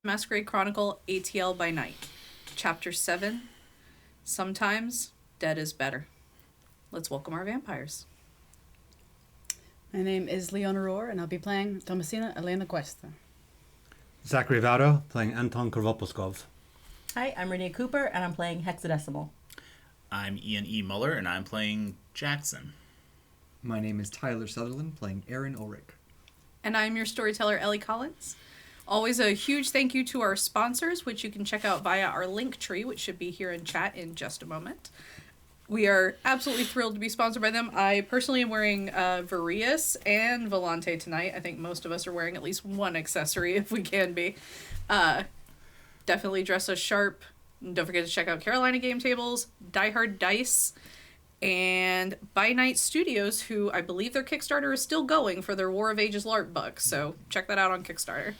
Masquerade Chronicle ATL By Night. Chapter 7. Sometimes dead is better. Let's welcome our vampires. My name is Leona Rohr, and I'll be playing Tomasina Elena Cuesta. Zachary Vado, playing Anton Krvopuskov. Hi, I'm Renee Cooper, and I'm playing Hexadecimal. I'm Ian E. Muller, and I'm playing Jackson. My name is Tyler Sutherland, playing Aaron Ulrich. And I'm your storyteller, Ellie Collins. Always a huge thank you to our sponsors, which you can check out via our link tree, which should be here in chat in just a moment. We are absolutely thrilled to be sponsored by them. I personally am wearing Varius and Volante tonight. I think most of us are wearing at least one accessory if we can be. Definitely dress us sharp. And don't forget to check out Carolina Game Tables, Die Hard Dice, and By Night Studios, who I believe their Kickstarter is still going for their War of Ages LARP book. So check that out on Kickstarter.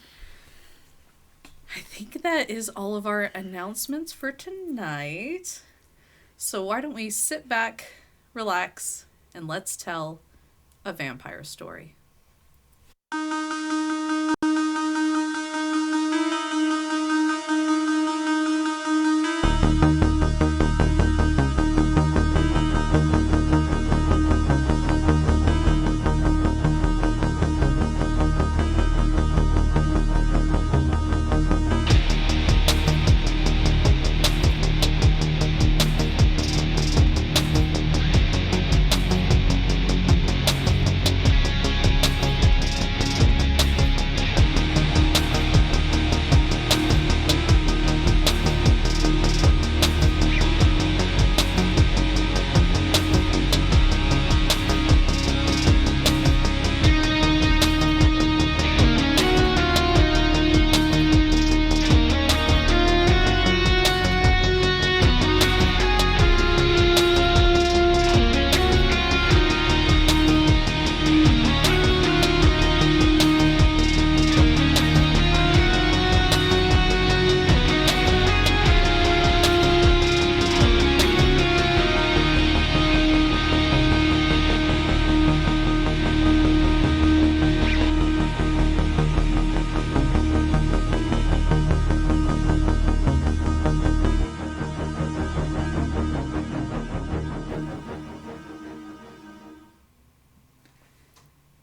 I think that is all of our announcements for tonight. So why don't we sit back, relax, and let's tell a vampire story.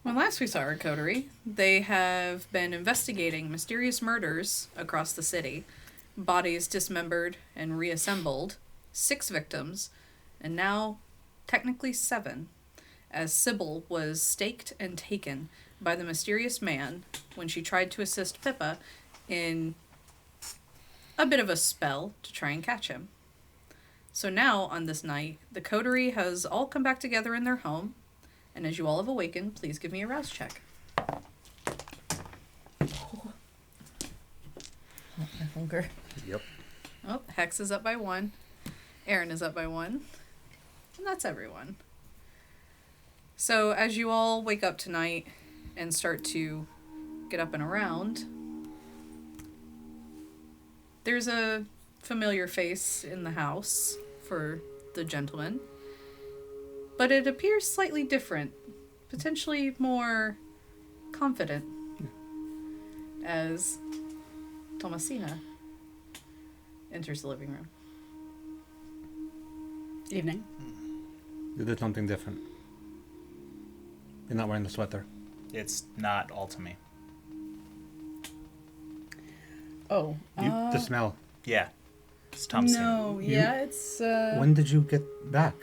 Last we saw our coterie, they have been investigating mysterious murders across the city, bodies dismembered and reassembled, 6 victims, and now technically 7, as Sybil was staked and taken by the mysterious man when she tried to assist Pippa in a bit of a spell to try and catch him. So now, on this night, the coterie has all come back together in their home. And as you all have awakened, please give me a rouse check. My hunger. Yep. Oh, Hex is up by 1. Aaron is up by 1. And that's everyone. So as you all wake up tonight and start to get up and around, there's a familiar face in the house for the gentleman. But it appears slightly different, potentially more confident, as Tomasina enters the living room. Evening. You did something different. You're not wearing the sweater. It's not all to me. Oh. The smell. Yeah. It's Thompson. No, yeah, it's... When did you get back?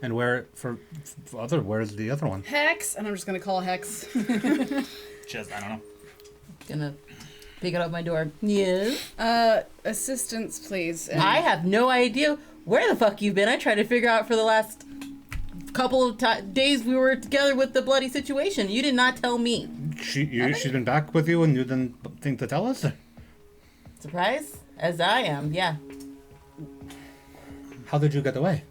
And where's the other one? Hex! And I'm just gonna call Hex. Just, I don't know. Gonna pick it up my door. Yes. Assistance, please. I have no idea where the fuck you've been. I tried to figure out for the last couple of days we were together with the bloody situation. You did not tell me. She's been back with you and you didn't think to tell us? Surprised? As I am, yeah. How did you get away?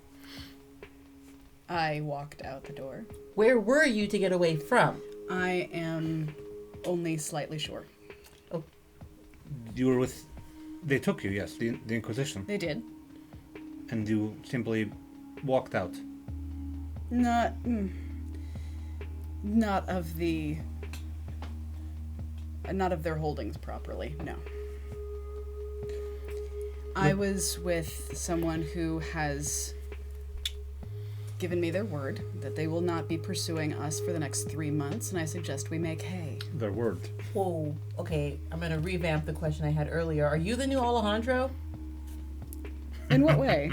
I walked out the door. Where were you to get away from? I am only slightly sure. Oh. You were with... They took you, yes, the Inquisition. They did. And you simply walked out. Not of the Not of their holdings properly, no. I was with someone who has given me their word that they will not be pursuing us for the next 3 months, and I suggest we make hay. Their word. Whoa. Okay, I'm gonna revamp the question I had earlier. Are you the new Alejandro? In what way?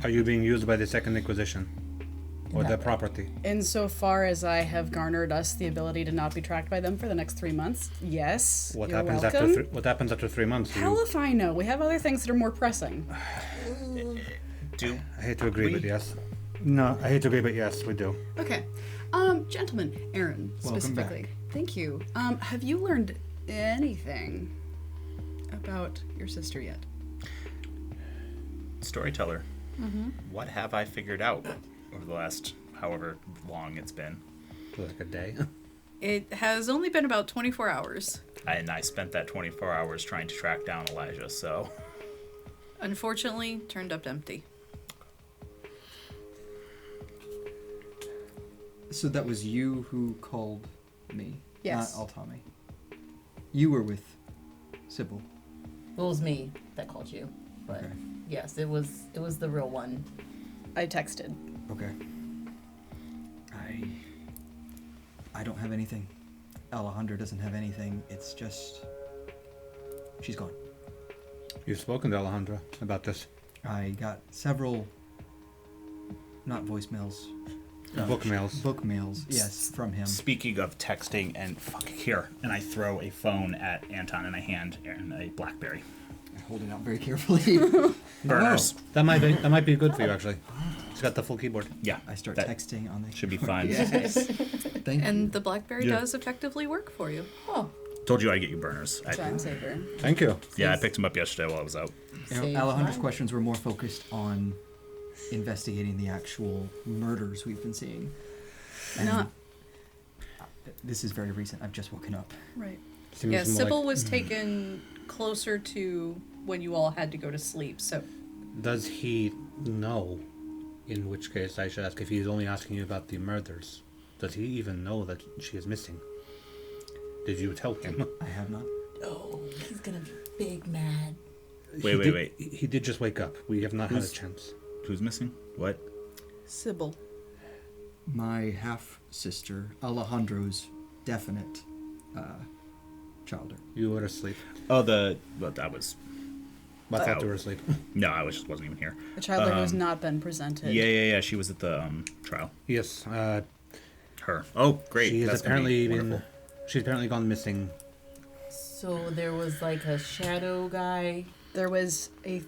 Are you being used by the Second Inquisition? Or their property? Insofar as I have garnered us the ability to not be tracked by them for the next 3 months, yes. What you're happens welcome. after what happens after 3 months? Hell if I know. We have other things that are more pressing. Do I hate to agree, We- but yes. No, I hate to agree, but yes, we do. Okay. Gentlemen, Aaron, Welcome specifically. Thank you. Have you learned anything about your sister yet? storyteller. What have I figured out over the last however long it's been? For like a day. It has only been about 24 hours. And I spent that 24 hours trying to track down Elijah, so... Unfortunately, turned up empty. So that was you who called me, Yes. not Altami. You were with Sybil. It was me that called you, but Okay. yes, it was the real one. I texted. Okay. I don't have anything. Alejandro doesn't have anything. It's just... she's gone. You've spoken to Alejandro about this. I got several... not voicemails. Book mails. Book mails, yes, from him. Speaking of texting and here, and I throw a phone at Anton and I hand Aaron a BlackBerry. I hold it out very carefully. Burners. That might be good for you actually. It's got the full keyboard. Yeah, I start that texting on the... should be fine. Yes. Thank you. And the BlackBerry Yeah. does effectively work for you. Oh, Told you I'd get you burners. Time saver. Thank you. Yeah, I picked him up yesterday while I was out. Saves Alejandro's time. questions were more focused on investigating the actual murders we've been seeing. And Not this is very recent. I've just woken up. right. Seems Yeah, more Sybil like- was taken closer to when you all had to go to sleep, so Does he know? In which case, I should ask if he's only asking you about the murders. Does he even know that she is missing? Did you tell him? I have not. oh, he's gonna be big mad. Wait. He did just wake up. We have not had a Who's- chance. Who's missing? What? Sybil. My half sister, Alejandro's definite childer. You were asleep. Oh, that was... I thought Oh. you were asleep. No, I just wasn't even here. A child who has not been presented. Yeah. She was at the trial. Yes. Her. Oh, great. She has That's gonna apparently be been. wonderful. She's apparently gone missing. So there was like a shadow guy, There was a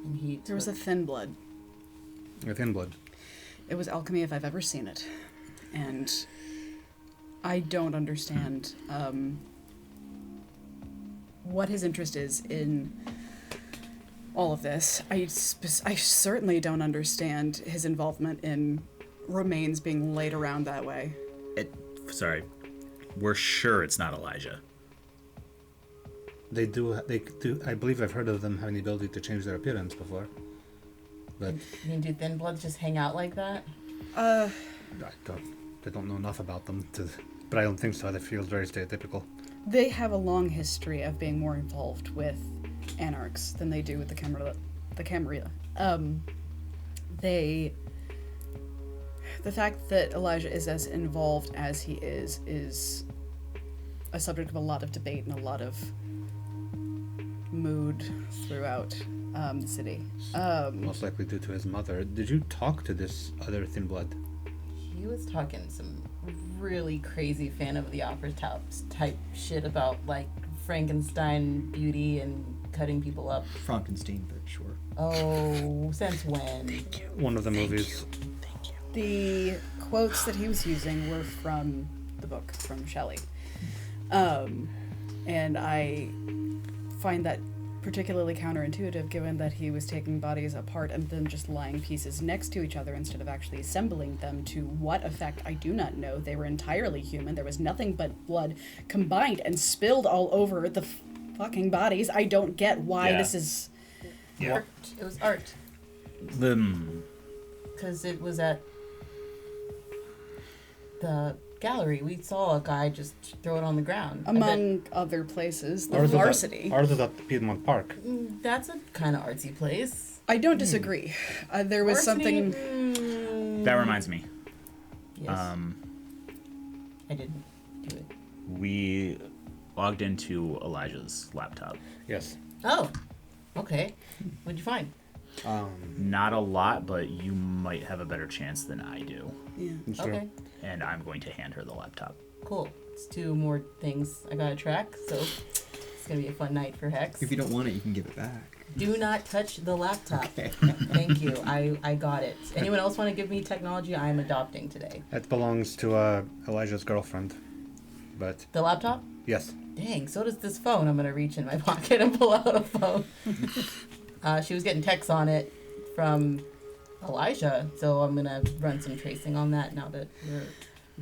and he a thin blood. With blood. It was alchemy if I've ever seen it. And I don't understand what his interest is in all of this. I certainly don't understand his involvement in remains being laid around that way. Sorry. We're sure it's not Elijah. They do. I believe I've heard of them having the ability to change their appearance before. But I mean, do thin bloods just hang out like that? I don't know enough about them but I don't think so. That feels very stereotypical. They have a long history of being more involved with anarchs than they do with the Camarilla. The fact that Elijah is as involved as he is a subject of a lot of debate and a lot of mood throughout the city. Most likely due to his mother. Did you talk to this other thin blood? He was talking some really crazy Fan of the Opera type shit about like Frankenstein beauty and cutting people up. Frankenstein, but sure. Oh, since when? One of the movies. The quotes that he was using were from the book, from Shelley. And I find that particularly counterintuitive given that he was taking bodies apart and then just lying pieces next to each other instead of actually assembling them to what effect I do not know. They were entirely human. There was nothing but blood combined and spilled all over the fucking bodies. I don't get why Yeah. this is... Yeah. Art. It was art. The Because it was at the gallery. We saw a guy just throw it on the ground. Among other places, the Ours is at- varsity. Ours is at Piedmont Park. That's a kind of artsy place. I don't disagree. There was Varsity, something. That reminds me. Yes. I didn't do it. We logged into Elijah's laptop. Yes. Oh, okay. What'd you find? Not a lot, but you might have a better chance than I do. Yeah. Sure. Okay, And I'm going to hand her the laptop. cool. It's 2 more things I gotta track, so it's gonna be a fun night for Hex. If you don't want it, you can give it back. Do not touch the laptop. Okay. Thank you. I got it. Anyone else want to give me technology I am adopting today? That belongs to Elijah's girlfriend. But The laptop? yes. Dang, so does this phone. I'm going to reach in my pocket and pull out a phone. She was getting texts on it from Elijah, so I'm going to run some tracing on that now that we're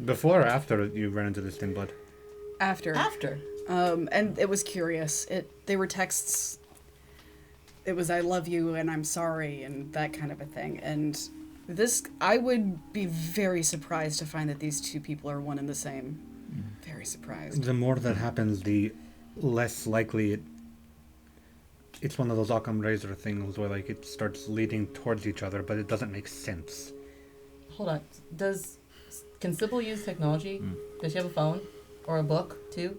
Before or after you ran into this thing, bud? After. after. And it was curious. They were texts. It was "I love you" and "I'm sorry" and that kind of a thing. And this, I would be very surprised to find that these two people are one and the same. Very surprised. The more that happens, the less likely it's one of those Occam razor things where like it starts leading towards each other, but it doesn't make sense. Hold on. Can Sybil use technology? Does she have a phone or a book too?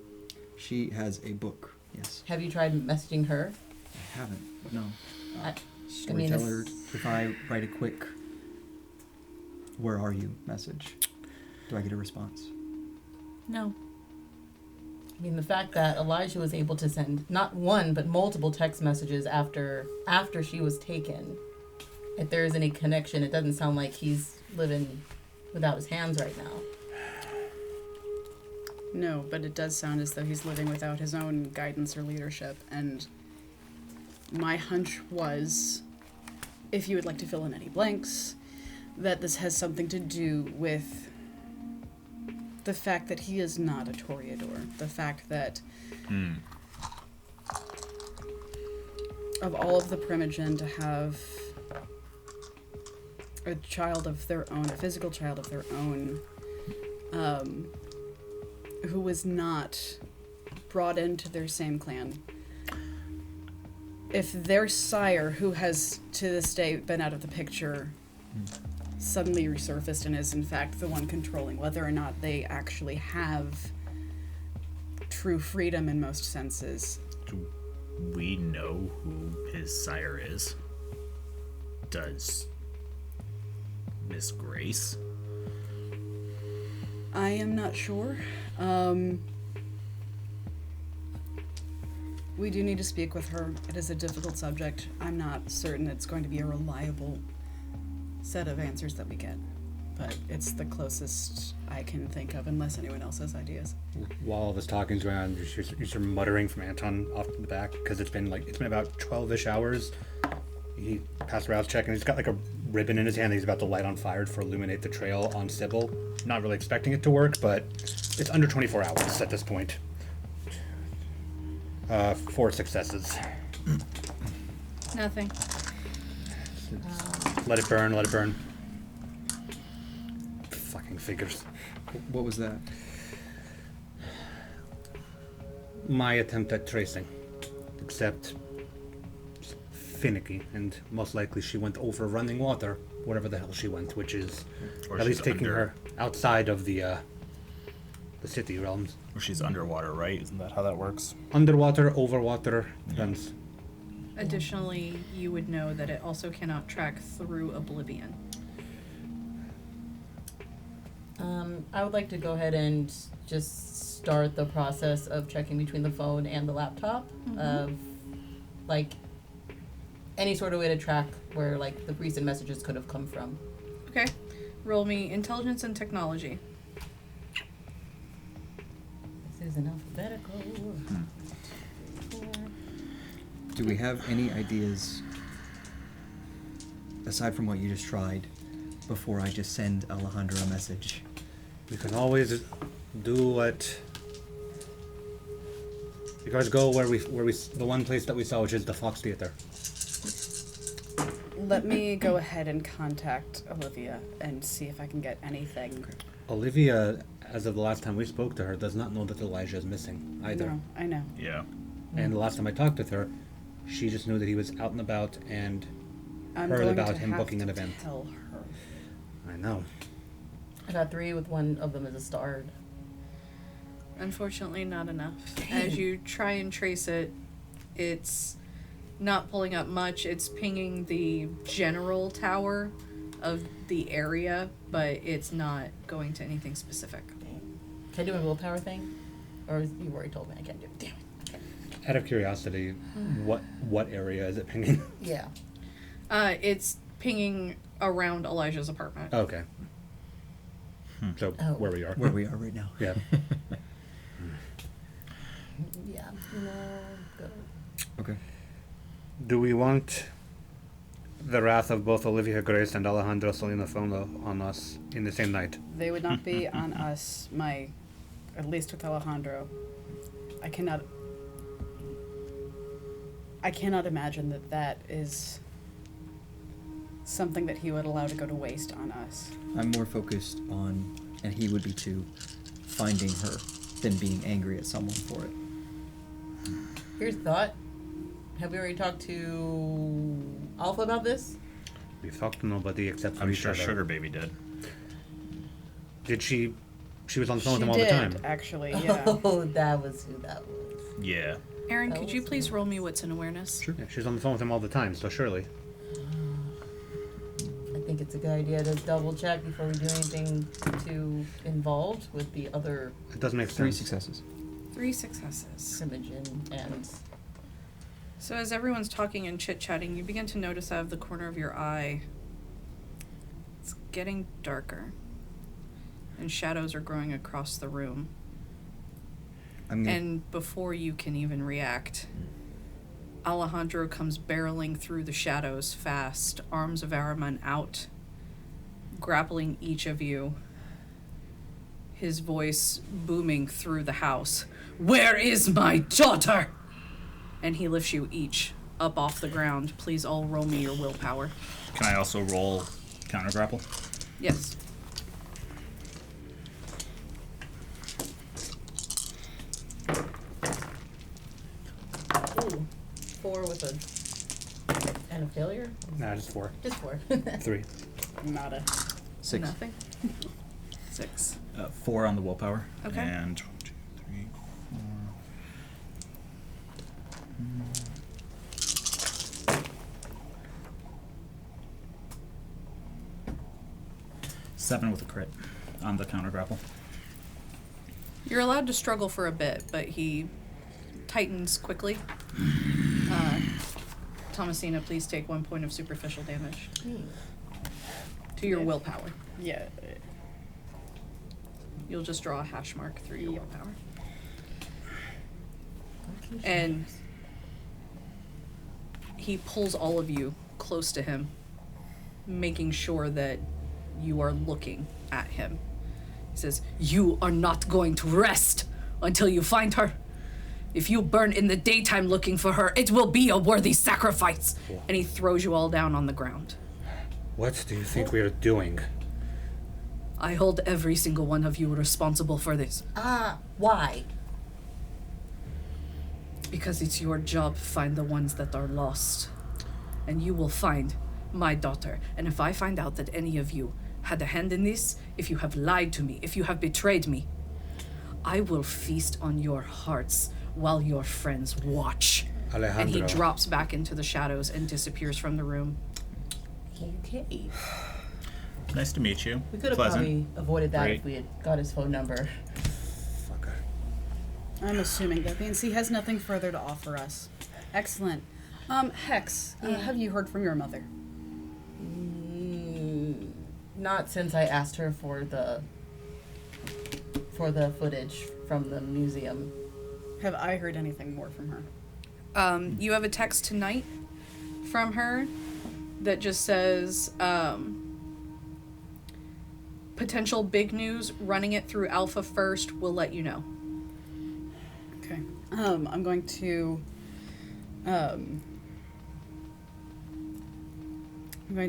She has a book. Yes. Have you tried messaging her? I haven't. No. I mean, Storyteller. If I write a quick "Where are you?" message, do I get a response? No. I mean, the fact that Elijah was able to send not one but multiple text messages after she was taken. If there is any connection, it doesn't sound like he's living without his hands right now. No, but it does sound as though he's living without his own guidance or leadership. And my hunch was, if you would like to fill in any blanks, that this has something to do with the fact that he is not a Toreador. The fact that of all of the Primogen to have a child of their own, a physical child of their own, who was not brought into their same clan. If their sire, who has to this day been out of the picture, suddenly resurfaced and is in fact the one controlling whether or not they actually have true freedom in most senses. Do we know who his sire is? Does Miss Grace? I am not sure. We do need to speak with her. It is a difficult subject. I'm not certain it's going to be a reliable set of answers that we get, but it's the closest I can think of, unless anyone else has ideas. While all this talking's going on, you're muttering from Anton off the back, because it's been about 12-ish hours. He passed around check, and he's got like a ribbon in his hand that he's about to light on fire to illuminate the trail on Sybil. Not really expecting it to work, but it's under 24 hours at this point. 4 successes. Nothing. Let it burn, let it burn. Fucking figures. What was that? My attempt at tracing. Except finicky, and most likely she went over running water, wherever the hell she went, which is Or at least she's taking under. her outside of the city realms. Or she's underwater, right? Isn't that how that works? Underwater, overwater, runs. Additionally, you would know that it also cannot track through oblivion. I would like to go ahead and just start the process of checking between the phone and the laptop of like any sort of way to track where like the recent messages could have come from. Okay. Roll me intelligence and technology. This is an alphabetical. Do we have any ideas, aside from what you just tried, before I just send Alejandro a message? We can always do what. You guys go where we the one place that we saw, which is the Fox Theater. Let me go ahead and contact Olivia and see if I can get anything. Olivia as of the last time we spoke to her, does not know that Elijah is missing either. No, I know. Yeah. And the last time I talked with her, she just knew that he was out and about and I'm heard going about to him have booking to an event. Tell her. I know. I got 3 with one of them as a star. Unfortunately, not enough. As you try and trace it, it's not pulling up much. It's pinging the general tower of the area, but it's not going to anything specific. Can I do a willpower thing? Or you already told me I can't do it. Damn it. Okay. Out of curiosity, what area is it pinging? Yeah. It's pinging around Elijah's apartment. Okay. So Oh. where we are. Where we are right now. Yeah. Yeah. No, go. Okay. Do we want the wrath of both Olivia Grace and Alejandro Solina-Fondo on us in the same night? They would not be on us, at least with Alejandro. I cannot imagine that is something that he would allow to go to waste on us. I'm more focused on, and he would be too, finding her than being angry at someone for it. Here's a thought. Have we already talked to Alpha about this? We've talked to nobody except for I'm each sure other. Sugar Baby did. Did she? She was on the phone She with him all did, the time. actually, yeah. Oh, that was who that was. Yeah. Aaron, That could you was please roll me what's in awareness? Yeah, she was on the phone with him all the time, so surely. I think it's a good idea to double check before we do anything too involved with the other It does make 3 sense. successes. 3 successes. Primogen and So as everyone's talking and chit-chatting, you begin to notice out of the corner of your eye, it's getting darker. And shadows are growing across the room. I'm gonna. And before you can even react, Alejandro comes barreling through the shadows fast, arms of Araman out, grappling each of you, his voice booming through the house. Where is my daughter? And he lifts you each up off the ground. Please all roll me your willpower. Can I also roll counter grapple? Yes. ooh, 4 with a failure. Nah, just 4. Just 4. 3. Nada. 6. Nothing. 6. 4 on the willpower. Okay. And 1, 2, 3, 4. 7 with a crit on the counter grapple. You're allowed to struggle for a bit, but he tightens quickly. Thomasina, please take 1 point of superficial damage to your Yeah. willpower. Yeah. You'll just draw a hash mark through your willpower. And he pulls all of you close to him, making sure that you are looking at him. He says, "You are not going to rest until you find her. If you burn in the daytime looking for her, it will be a worthy sacrifice." And he throws you all down on the ground. What do you think we are doing? I hold every single one of you responsible for this. Why? Because it's your job to find the ones that are lost. And you will find my daughter. And if I find out that any of you had a hand in this, if you have lied to me, if you have betrayed me, I will feast on your hearts while your friends watch. Alejandro. And he drops back into the shadows and disappears from the room. Okay. Nice to meet you. We could have Pleasant. probably avoided that Great. if we had got his phone number. Fucker. I'm assuming that means he has nothing further to offer us. Excellent. Hex, have you heard from your mother? Not since I asked her for the footage from the museum. Have I heard anything more from her? You have a text tonight from her that just says, potential big news, running it through Alpha first, we'll let you know. Okay. I'm going to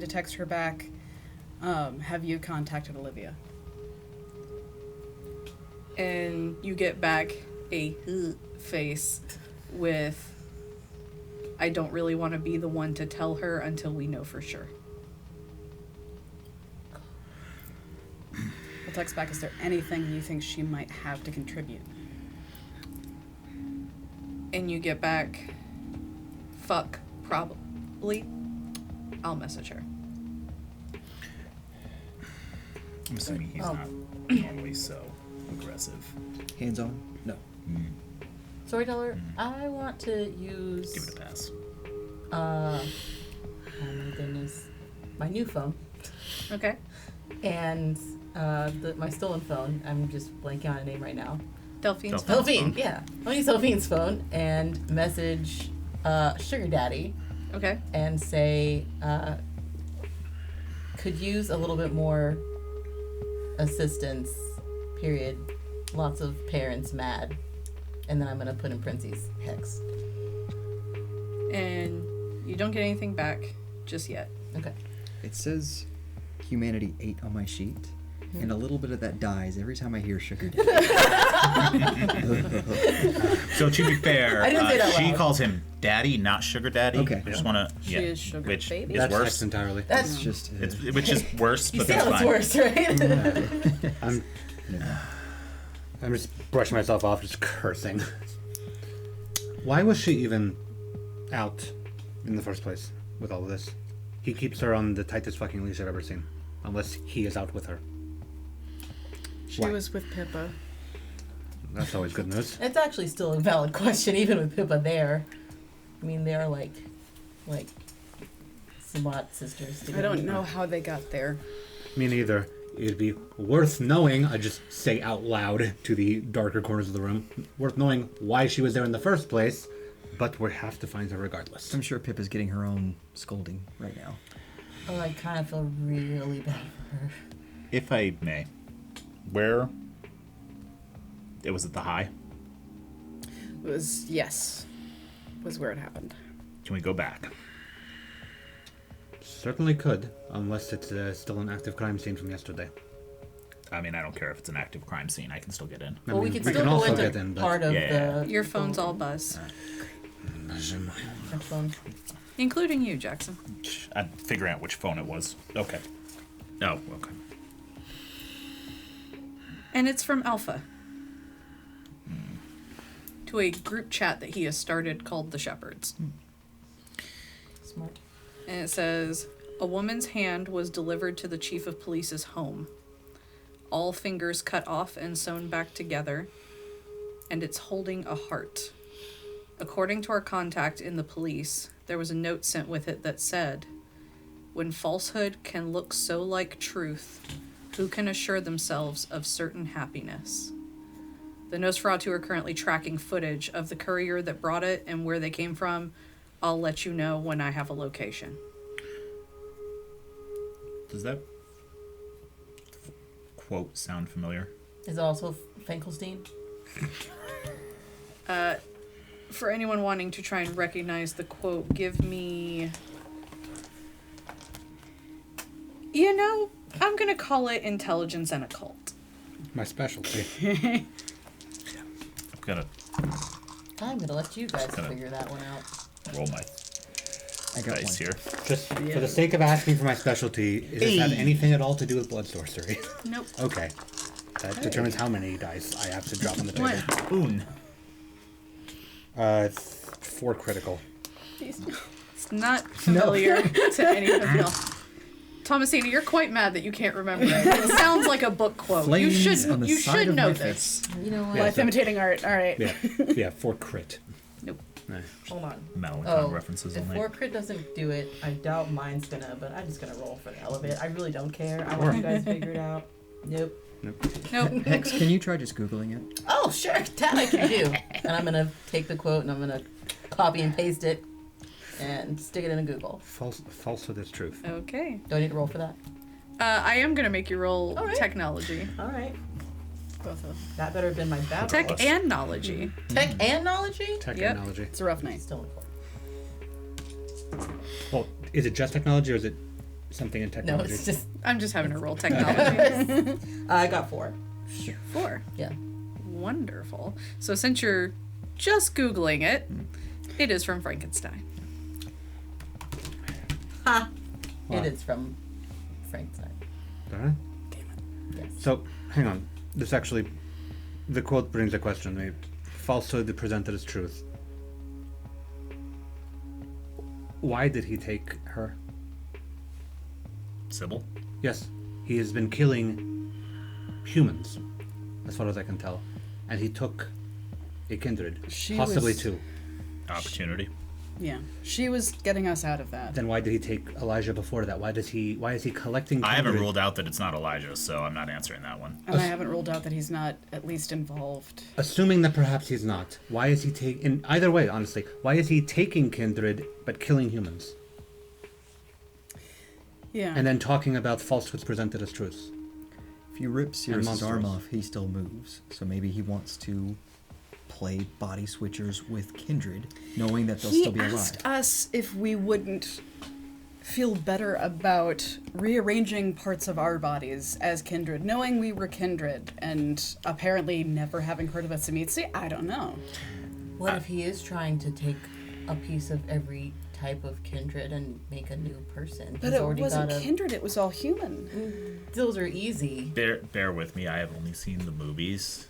text her back. Have you contacted Olivia? And you get back a face with, I don't really want to be the one to tell her until we know for sure. We'll text back, is there anything you think she might have to contribute? And you get back, fuck, probably. I'll message her. I'm assuming he's Oh. not normally so aggressive. Hands on? No. Storyteller, I want to use. Give it a pass. Oh my goodness, my new phone Okay. and my stolen phone. I'm just blanking on a name right now. Delphine's Delphine. phone. Delphine, yeah. I'll use Delphine's phone and message Sugar Daddy Okay. and say, could use a little bit more assistance, period. Lots of parents mad. And then I'm going to put in parentheses, hex. And you don't get anything back just yet. Okay. It says humanity 8 on my sheet, and a little bit of that dies every time I hear Sugar Daddy. So to be fair, I didn't say that she loud. calls him Daddy, not Sugar Daddy. Okay. I just want to. She is Sugar which Baby. is That's worse. text entirely. That's It's just. Which is worse, you but see that's how it's fine. worse, right? I'm just brushing myself off, just cursing. Why was she even out in the first place with all of this? He keeps her on the tightest fucking leash I've ever seen. Unless he is out with her. She Why? was with Pippa. That's always good news. It's actually still a valid question, even with Pippa there. I mean, they're like Sabat sisters. I together. don't know how they got there. Me neither. It'd be worth knowing, I just say out loud to the darker corners of the room, worth knowing why she was there in the first place, but we have to find her regardless. I'm sure Pippa's getting her own scolding right now. Oh, I kind of feel really bad for her. If I may, where? It was at the high. It was, yes, was where it happened. Can we go back? Certainly could, unless it's still an active crime scene from yesterday. I mean, I don't care if it's an active crime scene. I can still get in. I Well, we mean, could still go also into get in, but part of Yeah. the Your phone's all buzz. French phone. Including you, Jackson. I'm figuring out which phone it was. Okay. Oh, okay. And it's from Alpha. To a group chat that he has started called The Shepherds. Smart. And it says, a woman's hand was delivered to the chief of police's home. All fingers cut off and sewn back together. And it's holding a heart. According to our contact in the police, there was a note sent with it that said, when falsehood can look so like truth, who can assure themselves of certain happiness? The Nosferatu are currently tracking footage of the courier that brought it and where they came from. I'll let you know when I have a location. Does that quote sound familiar? Is it also Finkelstein? For anyone wanting to try and recognize the quote, give me... You know, I'm going to call it intelligence and occult. my specialty. I'm gonna I'm gonna let you guys Gonna- figure that one out. roll my I got dice one. here. Just for the sake of asking for my specialty, does this have Hey. anything at all to do with blood sorcery? Nope. Okay. That determines how many dice I have to drop on the table. What? Un. It's 4 critical. It's not familiar to any of y'all. Thomasina, you're quite mad that you can't remember it. It sounds like a book quote. You Flames on should the you side should of know my this. You know what? Yeah. Life imitating art. All right. Yeah, yeah, 4 crit. Nope. Nice. Hold on. Melancholy Oh, references if only. 4 crit doesn't do it, I doubt mine's gonna, but I'm just gonna roll for the hell of it. I really don't care. I want you guys to figure it out. Nope. Nope. Hex, can you try just Googling it? Oh, sure, that I can do. And I'm gonna take the quote and I'm gonna copy and paste it and stick it in a Google. Falsehood is truth. Okay. Do I need to roll for that? I am gonna make you roll All right. technology. All right. Both of them. That better have been my battle. Tech and knowledge. Tech and knowledge? Technology. It's a rough night. Still in 4. Well, is it just technology or is it something in No, technology? it's just I'm just having to roll technology. I got 4. 4. Yeah. Wonderful. So since you're just Googling it, it is from Frankenstein. Ha! What? It is from Frankenstein. Alright. Yes. So, hang on. This actually, the quote brings a question. The falsehood presented as truth. Why did he take her? Sybil? Yes, he has been killing humans, as far as I can tell. And he took a kindred, She possibly was- two. Opportunity. Yeah. She was getting us out of that. Then why did he take Elijah before that? Why is he collecting kindred? I haven't ruled out that it's not Elijah, so I'm not answering that one. And I haven't ruled out that he's not at least involved. Assuming that perhaps he's not, why is he taking... Either way, honestly, why is he taking kindred but killing humans? Yeah. And then talking about falsehoods presented as truths? If you rip Sirius's arm monsters. off, he still moves. So maybe he wants to play body switchers with kindred, knowing that they'll He still be asked alive. us if we wouldn't feel better about rearranging parts of our bodies as kindred, knowing we were kindred, and apparently never having heard of a Samitsi. I don't know. What if he is trying to take a piece of every type of kindred and make a new person? But He's it already wasn't got a- kindred, it was all human. Those are easy. Bear with me. I have only seen the movies.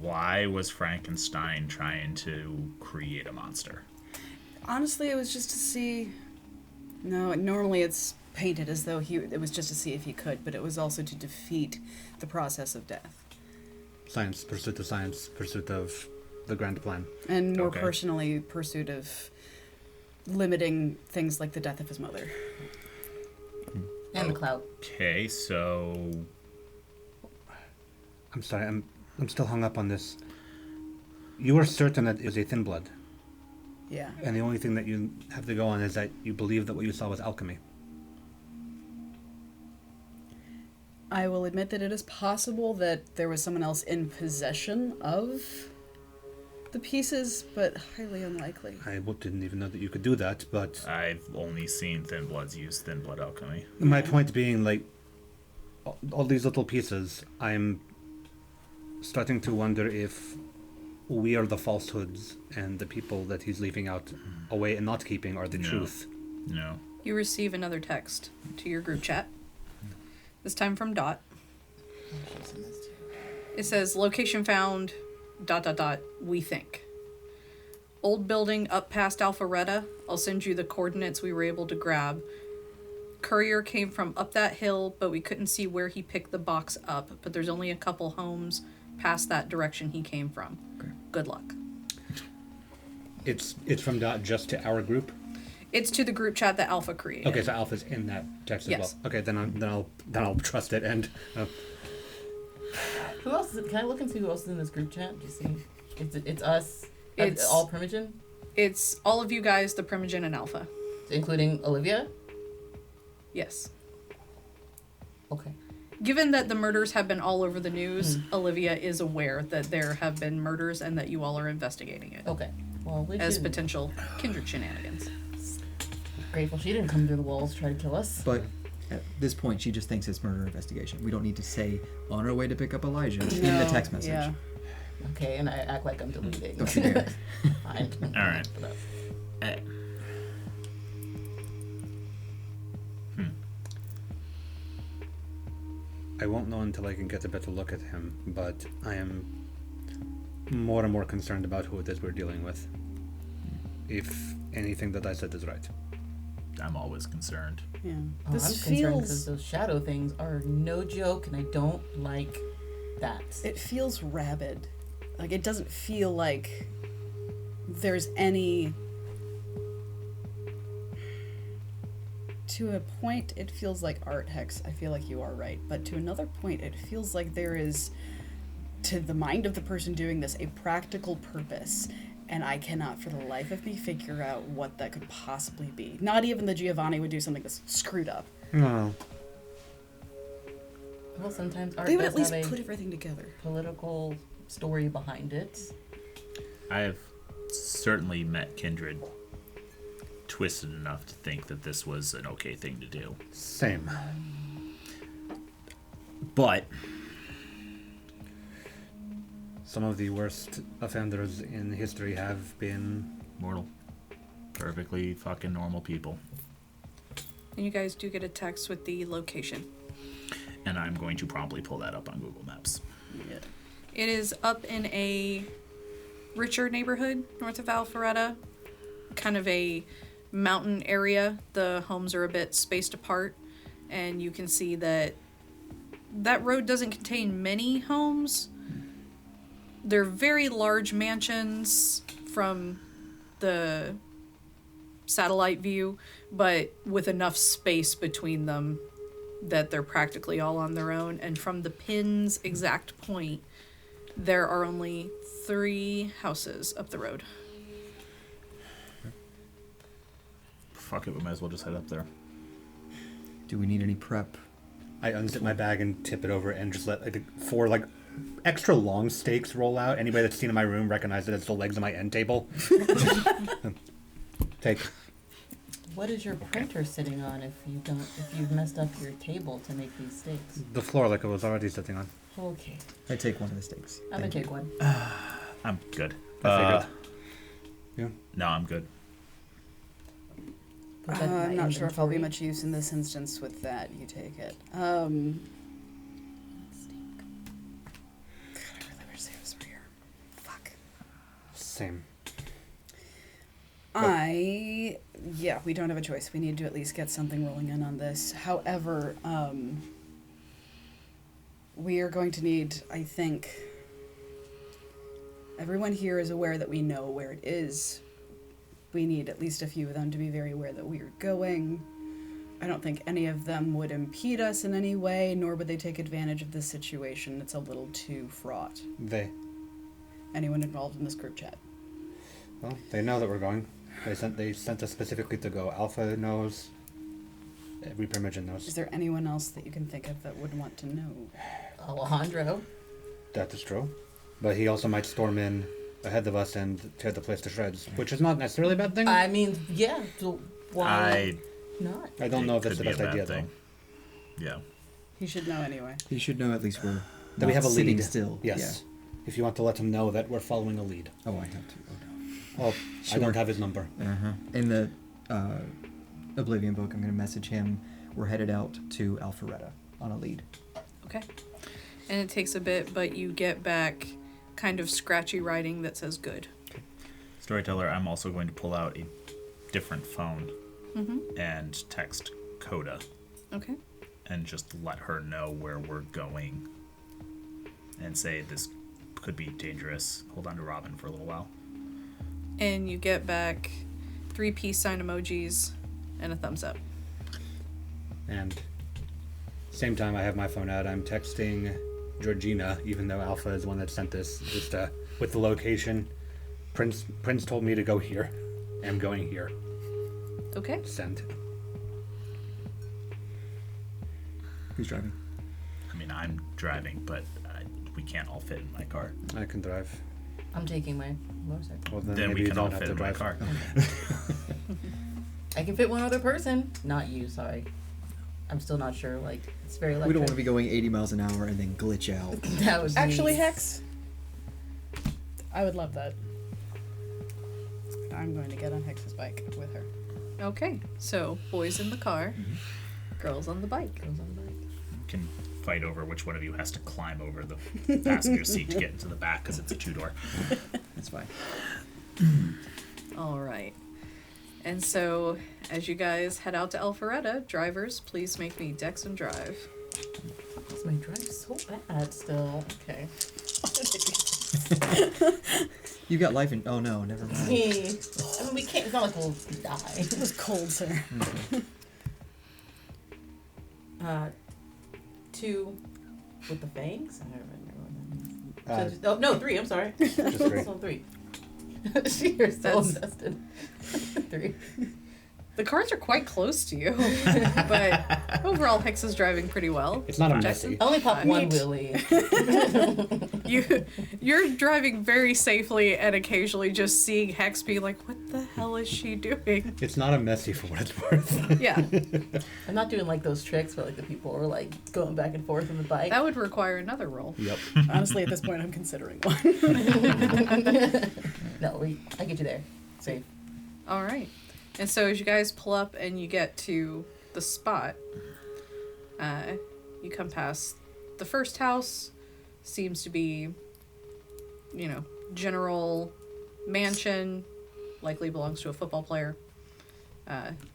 Why was Frankenstein trying to create a monster? Honestly, it was just to see... No, normally it's painted as though it was just to see if he could, but it was also to defeat the process of death. Science, pursuit of the grand plan. And more Okay. personally, pursuit of limiting things like the death of his mother. And the clout. Okay, so I'm sorry, I'm still hung up on this. You are certain that it was a thin blood, Yeah. and the only thing that you have to go on is that you believe that what you saw was alchemy. I will admit that it is possible that there was someone else in possession of the pieces, but highly unlikely. Didn't even know that you could do that, but I've only seen Thin Bloods use Thin Blood alchemy. my point being, like, all these little pieces, I'm starting to wonder if we are the falsehoods and the people that he's leaving out away and not keeping are the No. truth. No. You receive another text to your group chat. This time from Dot. It says, location found, ... we think. Old building up past Alpharetta. I'll send you the coordinates we were able to grab. Courier came from up that hill, but we couldn't see where he picked the box up. But there's only a couple homes past that direction he came from. Okay. Good luck. It's from Dot just to our group. It's to the group chat that Alpha created. Okay, so Alpha's in that text as Yes. well. Okay, then I'll trust it and. Who else? Can I look and see who else is in this group chat? Do you see? It's us. It's- all Primogen, It's all of you guys, the Primogen and Alpha. including Olivia. Yes. Okay. Given that the murders have been all over the news, Olivia is aware that there have been murders and that you all are investigating it Okay. Well, we as should- potential kindred shenanigans. grateful she didn't come through the walls to try to kill us. But at this point, she just thinks it's murder investigation. We don't need to say on our way to pick up Elijah in the No, text message. Yeah. Okay, and I act like I'm deleting. Don't you dare. Fine. All right. I won't know until I can get a better look at him, but I am more and more concerned about who it is we're dealing with. If anything that I said is right. I'm always concerned. Yeah. Oh, This I'm concerned because feels. those shadow things are no joke, and I don't like that. It feels rabid. Like, it doesn't feel like there's any. To a point, it feels like art, Hex. I feel like you are right. But to another point, it feels like there is, to the mind of the person doing this, a practical purpose. And I cannot for the life of me figure out what that could possibly be. Not even the Giovanni would do something this screwed up. No. Well, sometimes art They would does at least have a put everything together. political story behind it. I have certainly met kindred twisted enough to think that this was an okay thing to do. Same. But Some of the worst offenders in history have been... Mortal. Perfectly fucking normal people. And you guys do get a text with the location. And I'm going to promptly pull that up on Google Maps. Yeah. It is up in a richer neighborhood north of Alpharetta. Kind of a mountain area. The homes are a bit spaced apart. And you can see that that road doesn't contain many homes. They're very large mansions from the satellite view, but with enough space between them that they're practically all on their own. And from the pin's exact point, there are only 3 houses up the road. Fuck it, we might as well just head up there. Do we need any prep? I unzip my bag and tip it over and just let like 4 like extra long steaks roll out. Anybody that's seen in my room recognizes it as the legs of my end table. Take. What is your printer sitting on if you've messed up your table to make these steaks? The floor like I was already sitting on. Okay. I take one of the steaks. I'm gonna take one. I'm good. I figured. Yeah. No, I'm good. Put that in my I'm not sure if I'll be inventory. much use in this instance with that. You take it. God, I really wish Sybil were here. Fuck. Same. Yeah, we don't have a choice. We need to at least get something rolling in on this. However, we are going to need, I think, everyone here is aware that we know where it is. We need at least a few of them to be very aware that we are going. I don't think any of them would impede us in any way, nor would they take advantage of this situation. It's a little too fraught. They. Anyone involved in this group chat? Well, they know that we're going. They sent us specifically to go. Alpha knows. Every Primogen knows. Is there anyone else that you can think of that would want to know? Alejandro. That is true. But he also might storm in ahead of us and tear the place to shreds, which is not necessarily a bad thing. I mean, yeah. So why not? I don't know if that's the Could best be a idea, bad thing. Yeah. He should know anyway. He should know at least we're That we not have a sitting lead. still. Yes. If you want to let him know that we're following a lead. Yeah. Oh, I have to. Oh, Well, I Sure. don't have his number. no. In the Oblivion book, I'm going to message him. We're headed out to Alpharetta on a lead. Okay. And it takes a bit, but you get back kind of scratchy writing that says good. Storyteller, I'm also going to pull out a different phone Mm-hmm. and text Coda Okay. and just let her know where we're going and say this could be dangerous. Hold on to Robin for a little while. And you get back 3 peace sign emojis and a thumbs up. And same time I have my phone out, I'm texting Georgina, even though Alpha is the one that sent this, just with the location. Prince told me to go here. I'm going here. Okay. Send. Who's driving? I mean, I'm driving, but we can't all fit in my car. I can drive. I'm taking my motorcycle. Well, Then maybe we you can all don't have fit to in my drive. car. I can fit one other person. Not you, sorry. I'm still not sure. Like, it's very electric. We don't want to be going 80 miles an hour and then glitch out. That would be... Actually, Hex, I would love that. I'm going to get on Hex's bike with her. Okay. So, boys in the car, girls on the bike. We can fight over which one of you has to climb over the passenger seat to get into the back because it's a 2-door. That's fine. All right. And so, as you guys head out to Alpharetta, drivers, please make me dex and drive. My drive's so bad still. Okay. You got life in. Oh no, never mind. I mean, we can't. It's not like we'll die. It was cold, sir. 2 with the fangs. I don't remember what that Uh, means. Oh no, 3. I'm sorry. Just 3. So 3. You're so That's- invested. 3. The cars are quite close to you, but overall Hicks is driving pretty well. It's not a messy. I only popped one Neat. wheelie. You're driving very safely, and occasionally just seeing Hex be like, "What the hell is she doing?" It's not a messy for what it's worth. Yeah, I'm not doing like those tricks where like the people are like going back and forth on the bike. that would require another roll. Yep. Honestly, at this point, I'm considering one. No, I get you there. Safe. All right. And so as you guys pull up and you get to the spot, you come past the first house. Seems to be, general mansion. Likely belongs to a football player.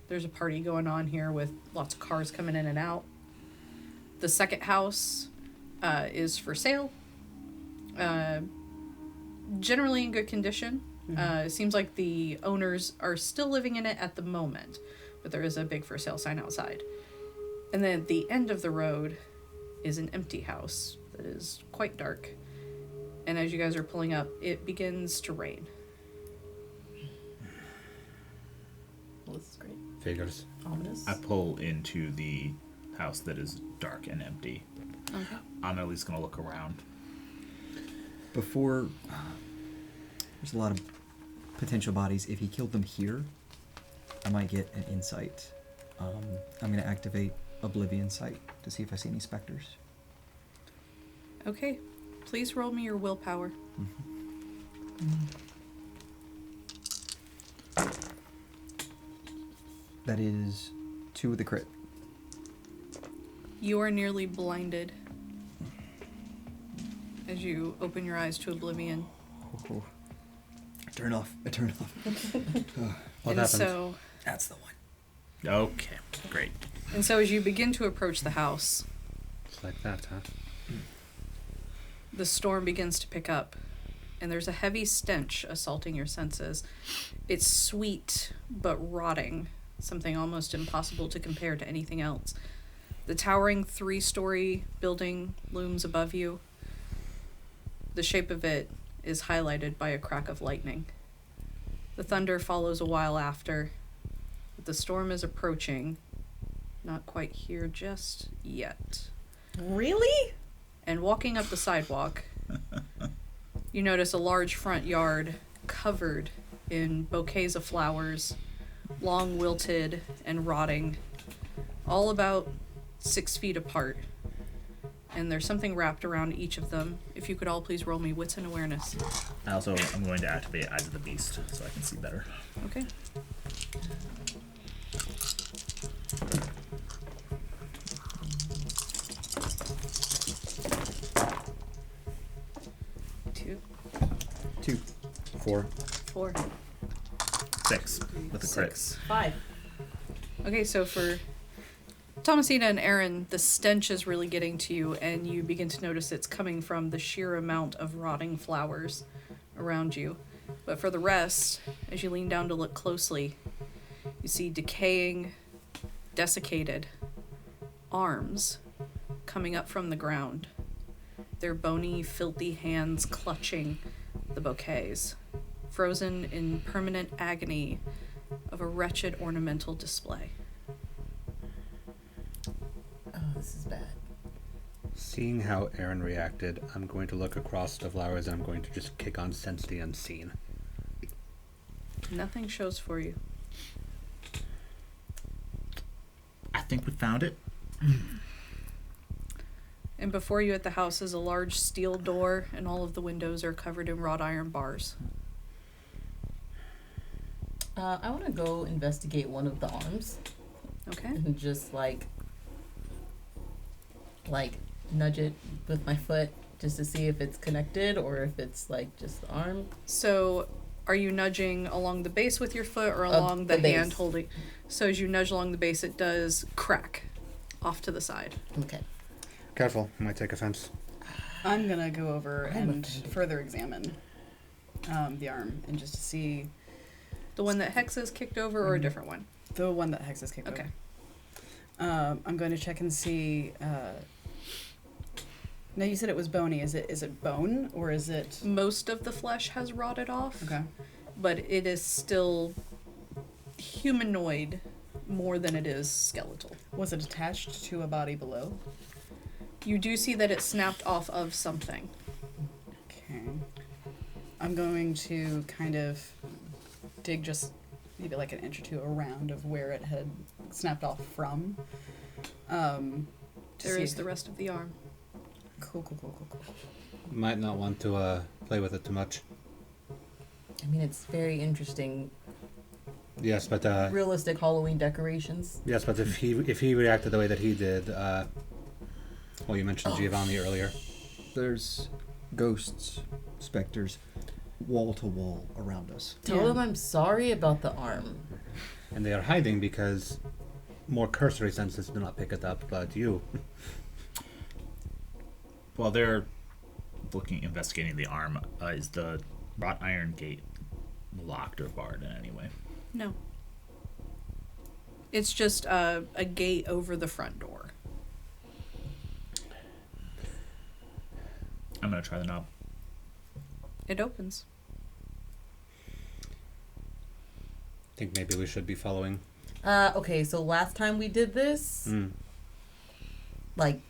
There's a party going on here with lots of cars coming in and out. The second house is for sale. Generally in good condition. It seems like the owners are still living in it at the moment, but there is a big for sale sign outside. And then at the end of the road is an empty house that is quite dark. And as you guys are pulling up, it begins to rain. Well, this is great. Figures. Ominous. I pull into the house that is dark and empty. Okay. I'm at least going to look around. Before, there's a lot of potential bodies. If he killed them here, I might get an insight. I'm going to activate Oblivion Sight to see if I see any specters. Okay. Please roll me your willpower. That is 2 with the crit. You are nearly blinded as you open your eyes to oblivion. Oh. I turn off. What And happened? so That's the one. Okay, great. And so as you begin to approach the house, It's like that, huh? the storm begins to pick up, and there's a heavy stench assaulting your senses. It's sweet, but rotting, something almost impossible to compare to anything else. The towering 3-story building looms above you. The shape of it is highlighted by a crack of lightning. The thunder follows a while after, but the storm is approaching. Not quite here just yet. Really? And walking up the sidewalk, you notice a large front yard covered in bouquets of flowers, long wilted and rotting, all about 6 feet apart. And there's something wrapped around each of them. If you could all please roll me wits and awareness. I'm going to activate Eyes of the Beast so I can see better. Okay. Two, 2. 4. 4, 6 with the crit. 6. 5. Okay, so for Thomasina and Aaron, the stench is really getting to you, and you begin to notice it's coming from the sheer amount of rotting flowers around you. But for the rest, as you lean down to look closely, you see decaying, desiccated arms coming up from the ground. Their bony, filthy hands clutching the bouquets, frozen in permanent agony of a wretched ornamental display. Oh, this is bad. Seeing how Aaron reacted, I'm going to look across the flowers and I'm going to just kick on Sense the Unseen. Nothing shows for you. I think we found it. And before you at the house is a large steel door, and all of the windows are covered in wrought iron bars. I want to go investigate one of the arms Okay? and just like nudge it with my foot just to see if it's connected or if it's like just the arm. So, are you nudging along the base with your foot or Of along the the base. hand holding? So, as you nudge along the base, it does crack off to the side. Okay. Careful, I might take offense. I'm gonna go over I'm and offended. further examine the arm and just to see The one that Hex has kicked over, or a different one? the one that Hex has kicked Okay. over. I'm going to check and see. Now you said it was bony. Is it bone or is it? Most of the flesh has rotted off, Okay. but it is still humanoid more than it is skeletal. Was it attached to a body below? You do see that it snapped off of something. Okay. I'm going to kind of dig just maybe like an inch or two around of where it had snapped off from. There is the rest of the arm. Cool. Might not want to play with it too much. I mean, it's very interesting. Yes, but Realistic Halloween decorations. yes, but if he reacted the way that he did, well, you mentioned Giovanni earlier. There's ghosts, specters, wall to wall around us. Tell them I'm sorry about the arm. And they are hiding because more cursory senses do not pick it up, but you. While they're investigating the arm, is the wrought iron gate locked or barred in any way? No. It's just a gate over the front door. I'm gonna try the knob. It opens. I think maybe we should be following. Okay, so last time we did this, like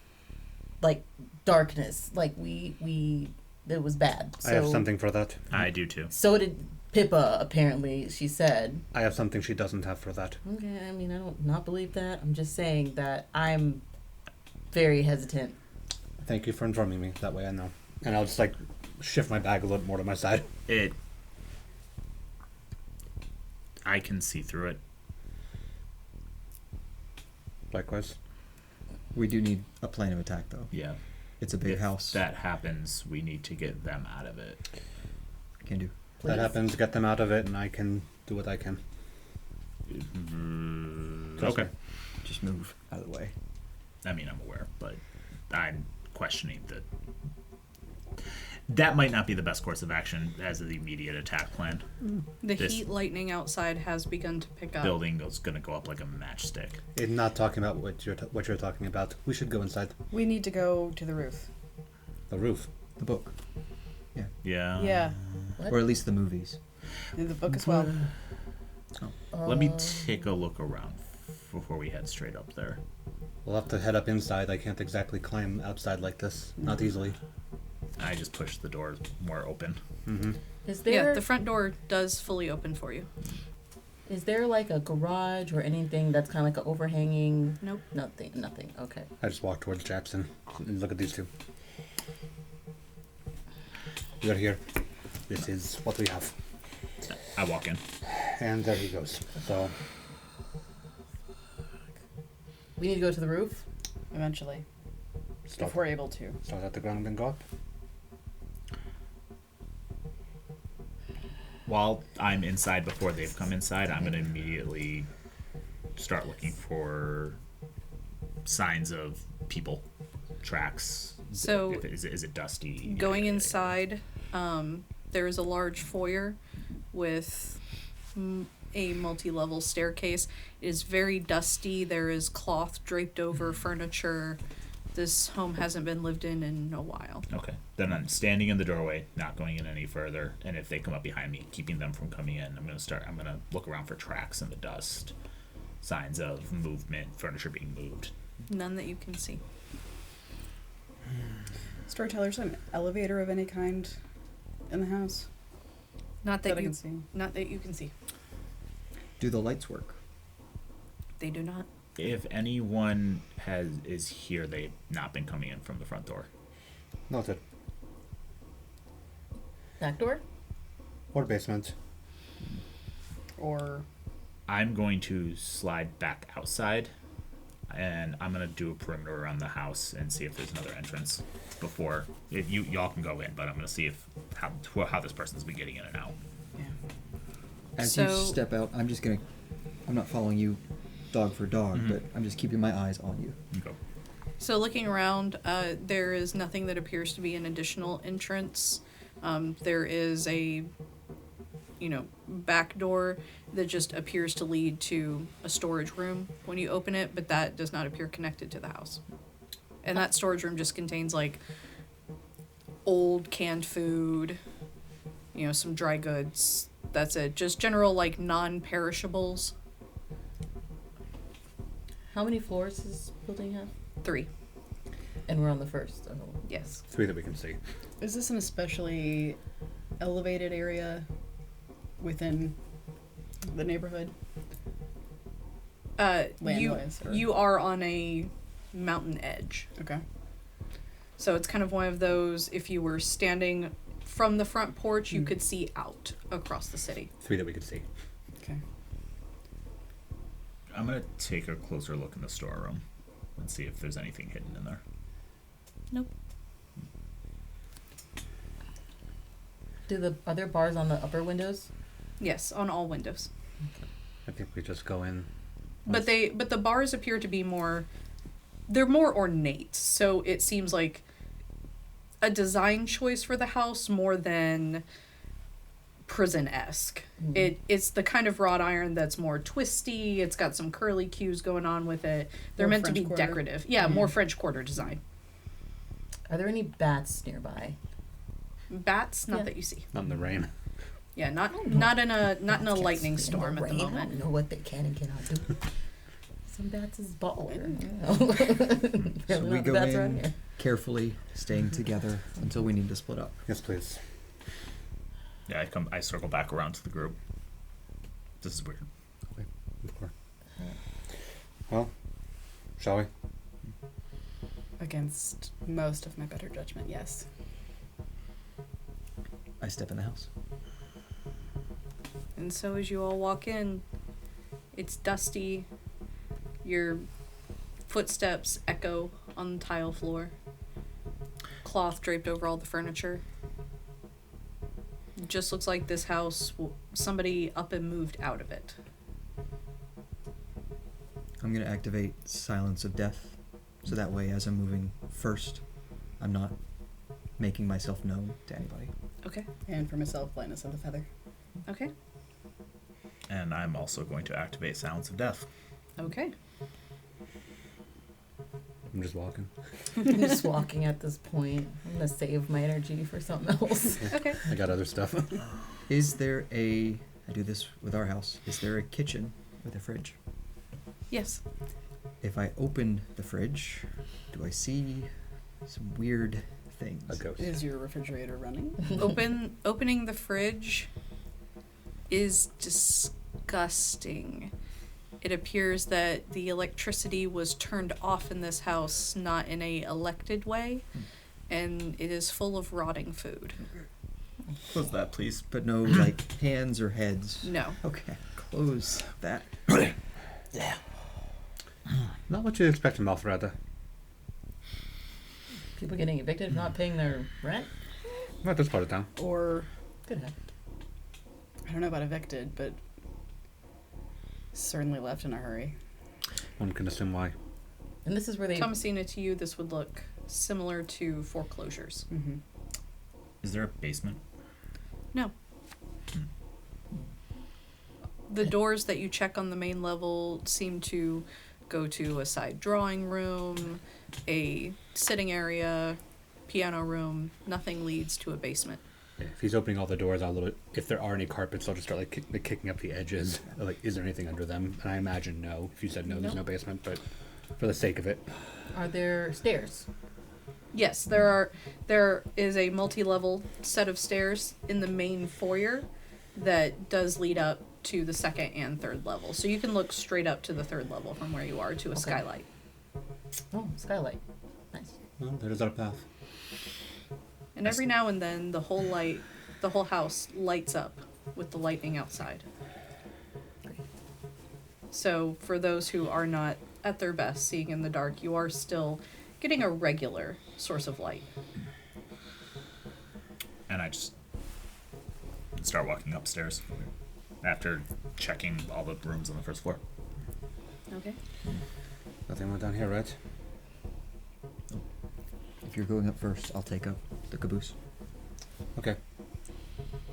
darkness, like we it was bad. So, I have something for that. I do too. So did Pippa, apparently, she said. I have something she doesn't have for that. Okay, I mean, I don't not believe that. I'm just saying that I'm very hesitant. Thank you for informing me. That way I know. And I'll just like shift my bag a little more to my side. I can see through it. Likewise. We do need a plan of attack, though. Yeah. It's a big If house. that happens, we need to get them out of it. Can do. If that happens, get them out of it, and I can do what I can. Okay. Just move out of the way. I mean, I'm aware, but I'm questioning that. That might not be the best course of action as the immediate attack plan. The This- heat lightning outside has begun to pick up. Building is going to go up like a matchstick. I'm not talking about what you're talking about. We should go inside We need to go to the roof. the roof. The book. Yeah. Yeah, Or at least the movies. in the book as well. Let me take a look around before we head straight up there. We'll have to head up inside. I can't exactly climb outside like this. Not easily. I just pushed the door more open. Is Yeah, there the front door does fully open for you. is there like a garage or anything that's kind of like an overhanging? Nope. Nothing. Okay. I just walk towards Jackson and look at these two. We are here. This is what we have. I walk in. And there he goes. So, We need to go to the roof. Eventually, start, if we're able to. start at the ground and then go up. While I'm inside before they've come inside, I'm going to immediately start looking for signs of people, tracks. So, Is it dusty? Going inside, there is a large foyer with a multi-level staircase. It is very dusty. There is cloth draped over furniture. This home hasn't been lived in a while. Okay. Then I'm standing in the doorway, not going in any further. And if they come up behind me, keeping them from coming in, I'm going to look around for tracks in the dust, signs of movement, furniture being moved. None that you can see. Storyteller's an elevator of any kind in the house Not that that I you can see. not that you can see. Do the lights work? They do not. If anyone is here, they've not been coming in from the front door. Noted. Back door. Or basement. Or I'm going to slide back outside, and I'm going to do a perimeter around the house and see if there's another entrance before. If y'all can go in, but I'm going to see how this person's been getting in and out. yeah. As you So- step out, I'm not following you dog for dog, but I'm just keeping my eyes on you. You go. So looking around, there is nothing that appears to be an additional entrance. There is a, back door that just appears to lead to a storage room when you open it, but that does not appear connected to the house. And that storage room just contains like old canned food, some dry goods. That's it. Just general like non-perishables. How many floors does this building have? 3. And we're on the first. Oh. Yes. 3 that we can see. Is this an especially elevated area within the neighborhood? Land-wise, or- You are on a mountain edge. Okay. So it's kind of one of those, if you were standing from the front porch, you Mm. could see out across the city. 3 that we can see. Okay. I'm gonna take a closer look in the storeroom and see if there's anything hidden in there. Nope. Are there bars on the upper windows? Yes, on all windows. I think we just go in. But the bars appear to be they're more ornate, so it seems like a design choice for the house more than prison-esque. It's the kind of wrought iron that's more twisty, it's got some curly cues going on with it. They're More meant to French be Quarter. decorative. Yeah, more French Quarter design. Are there any bats nearby? Bats, not Yeah. that you see. Not in the rain. Yeah, not Oh, in a Bats can't lightning stay in storm at the rain. I moment. don't know what they can and cannot do. Some bats is baller. So Really we not go bats around in here. carefully, staying together until we need to split up. Yes, please. Yeah, I circle back around to the group. This is weird. Okay. Of course. Well, shall we? Against most of my better judgment, yes. I step in the house. And so as you all walk in, it's dusty. Your footsteps echo on the tile floor. Cloth draped over all the furniture. It just looks like this house, somebody up and moved out of it. I'm going to activate Silence of Death, so that way as I'm moving first, I'm not making myself known to anybody. Okay. And for myself, lightness of the feather. Okay. And I'm also going to activate Silence of Death. Okay. I'm just walking. I'm just walking at this point. I'm gonna save my energy for something else. Okay. I got other stuff. Is there I do this with our house, is there a kitchen with a fridge? Yes. If I open the fridge, do I see some weird things? A ghost. Is your refrigerator running? Opening the fridge is disgusting. It appears that the electricity was turned off in this house, not in a elected way, and it is full of rotting food. Close that, please. But no, like, hands or heads? No. Okay, close that. Not what you expect from Alfreda. People getting evicted for not paying their rent? Not this part of town. Or, Could have. I don't know about evicted, but certainly left in a hurry. One can assume why. And this is where they. Thomasina, to you, this would look similar to foreclosures. Mm-hmm. Is there a basement? No. The doors that you check on the main level seem to go to a side drawing room, a sitting area, piano room. Nothing leads to a basement. Yeah, if he's opening all the doors, if there are any carpets, I'll just start kicking up the edges. Like, is there anything under them? And I imagine no. If you said no, there's no basement, but for the sake of it. Are there stairs? Yes, there is a multi-level set of stairs in the main foyer that does lead up to the second and third level. So you can look straight up to the third level from where you are to a skylight. Oh, skylight. Nice. Well, there's our path. And every now and then the whole house lights up with the lightning outside. So for those who are not at their best seeing in the dark, you are still getting a regular source of light. And I just start walking upstairs after checking all the rooms on the first floor. Okay. Nothing went down here, right? If you're going up first, I'll take up the caboose. Okay.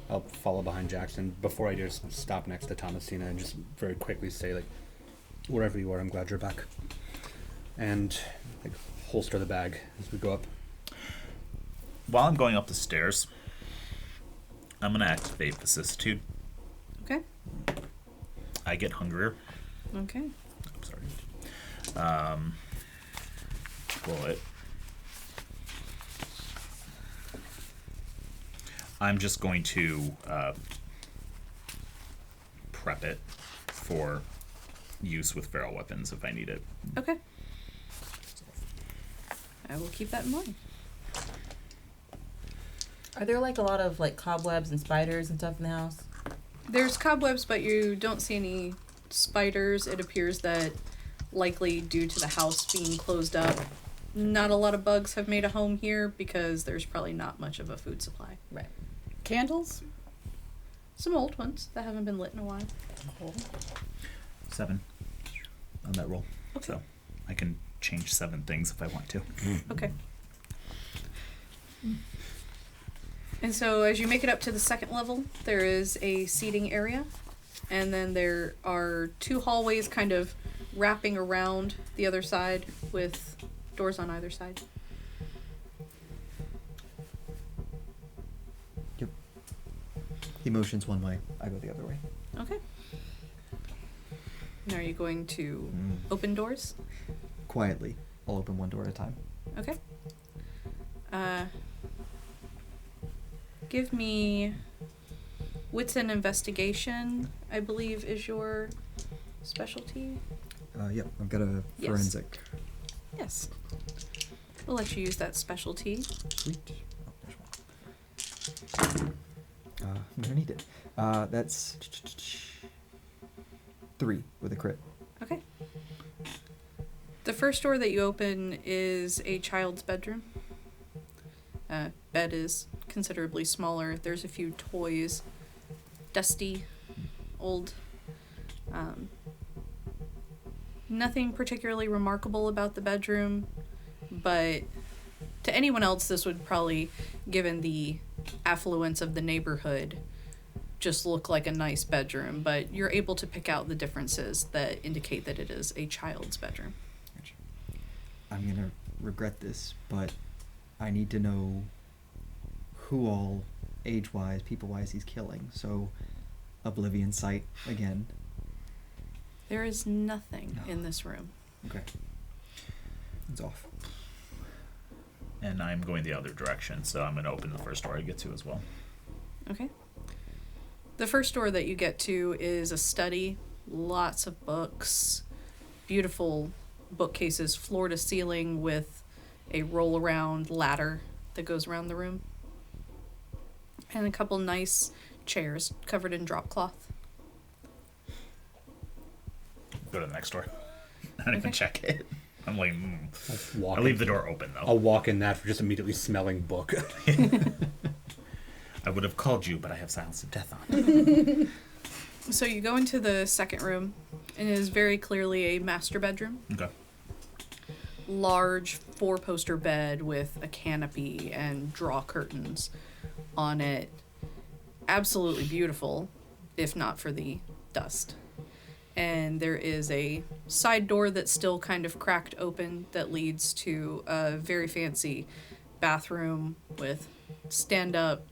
I'll follow behind Jackson before I just stop next to Thomasina and just very quickly say, like, wherever you are, I'm glad you're back. And, like, holster the bag as we go up. While I'm going up the stairs, I'm going to activate vicissitude. Okay. I get hungrier. Okay. I'm sorry. Bullet. I'm just going to prep it for use with feral weapons if I need it. Okay. I will keep that in mind. Are there like a lot of like cobwebs and spiders and stuff in the house? There's cobwebs, but you don't see any spiders. It appears that, likely due to the house being closed up, not a lot of bugs have made a home here because there's probably not much of a food supply. Right. Candles? Some old ones that haven't been lit in a while. 7 on that roll. Okay. So I can change 7 things if I want to. Okay. And so as you make it up to the second level, there is a seating area. And then there are 2 hallways kind of wrapping around the other side with doors on either side. Yep. He motions one way. I go the other way. Okay. And are you going to open doors? Quietly. I'll open one door at a time. Okay. Give me wits and investigation, I believe is your specialty. Yep. I've got a Yes. forensic. Yes. We'll let you use that specialty. Sweet. Oh, there's one. I'm gonna need it. That's 3 with a crit. Okay. The first door that you open is a child's bedroom. Bed is considerably smaller. There's a few toys. Dusty, old. Nothing particularly remarkable about the bedroom, but to anyone else, this would probably, given the affluence of the neighborhood, just look like a nice bedroom, but you're able to pick out the differences that indicate that it is a child's bedroom. Gotcha. I'm gonna regret this, but I need to know who all, age-wise, people-wise, he's killing. So, Oblivion sight again. There is nothing in this room. Okay. It's off. And I'm going the other direction, so I'm going to open the first door I get to as well. Okay. The first door that you get to is a study. Lots of books. Beautiful bookcases, floor to ceiling, with a roll-around ladder that goes around the room. And a couple nice chairs covered in drop cloth. Go to the next door. I don't even check it. I'm like, Walk I leave the door open though. I'll walk in that for just immediately smelling book. I would have called you, but I have Silence of Death on. So you go into the second room, and it is very clearly a master bedroom. Okay. Large 4-poster bed with a canopy and draw curtains on it. Absolutely beautiful, if not for the dust. And there is a side door that's still kind of cracked open that leads to a very fancy bathroom with stand-up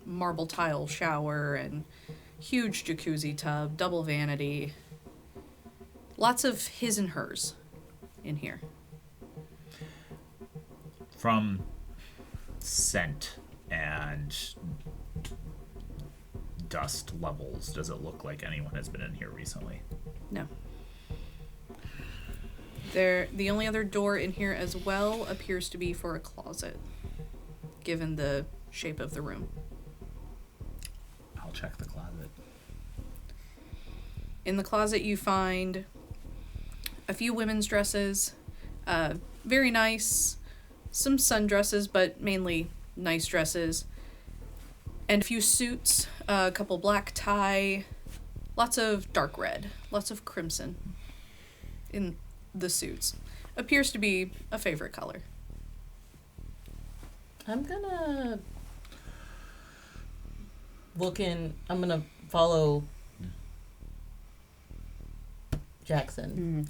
marble tile shower and huge jacuzzi tub, double vanity. Lots of his and hers in here. From scent and dust levels, does it look like anyone has been in here recently? No. The only other door in here as well appears to be for a closet, given the shape of the room. I'll check the closet. In the closet you find a few women's dresses, very nice, some sundresses, but mainly nice dresses, and a few suits, a couple black tie, lots of dark red, lots of crimson in the suits. Appears to be a favorite color. I'm gonna follow Jackson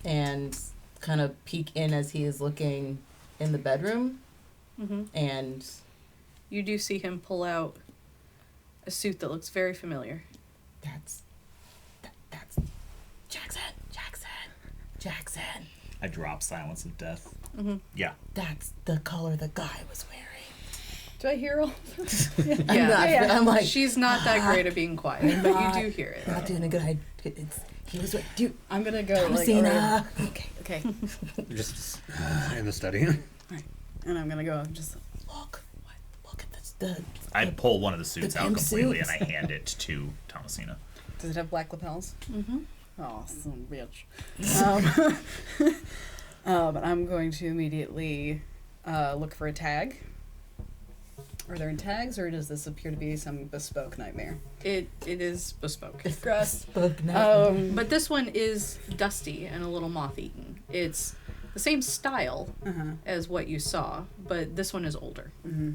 and kind of peek in as he is looking in the bedroom. And You do see him pull out a suit that looks very familiar. that's Jackson. Jackson, I drop Silence of Death. Mm-hmm. Yeah. that's the color the guy was wearing. Do I hear all? Yeah. I'm like, She's not that great at being quiet, but you do hear it. not doing a good idea. He was with dude. I'm gonna go like. Thomasina. Okay. Just in the study. And I'm gonna go just. Look at this. I pull one of the suits out pimp completely suits. and I hand it to Thomasina. Does it have black lapels? Mm-hmm. Oh, some bitch. I'm going to immediately look for a tag. Are there any tags, or does this appear to be some bespoke nightmare? It is bespoke. Gross. But this one is dusty and a little moth-eaten. It's the same style as what you saw, but this one is older. Mm-hmm.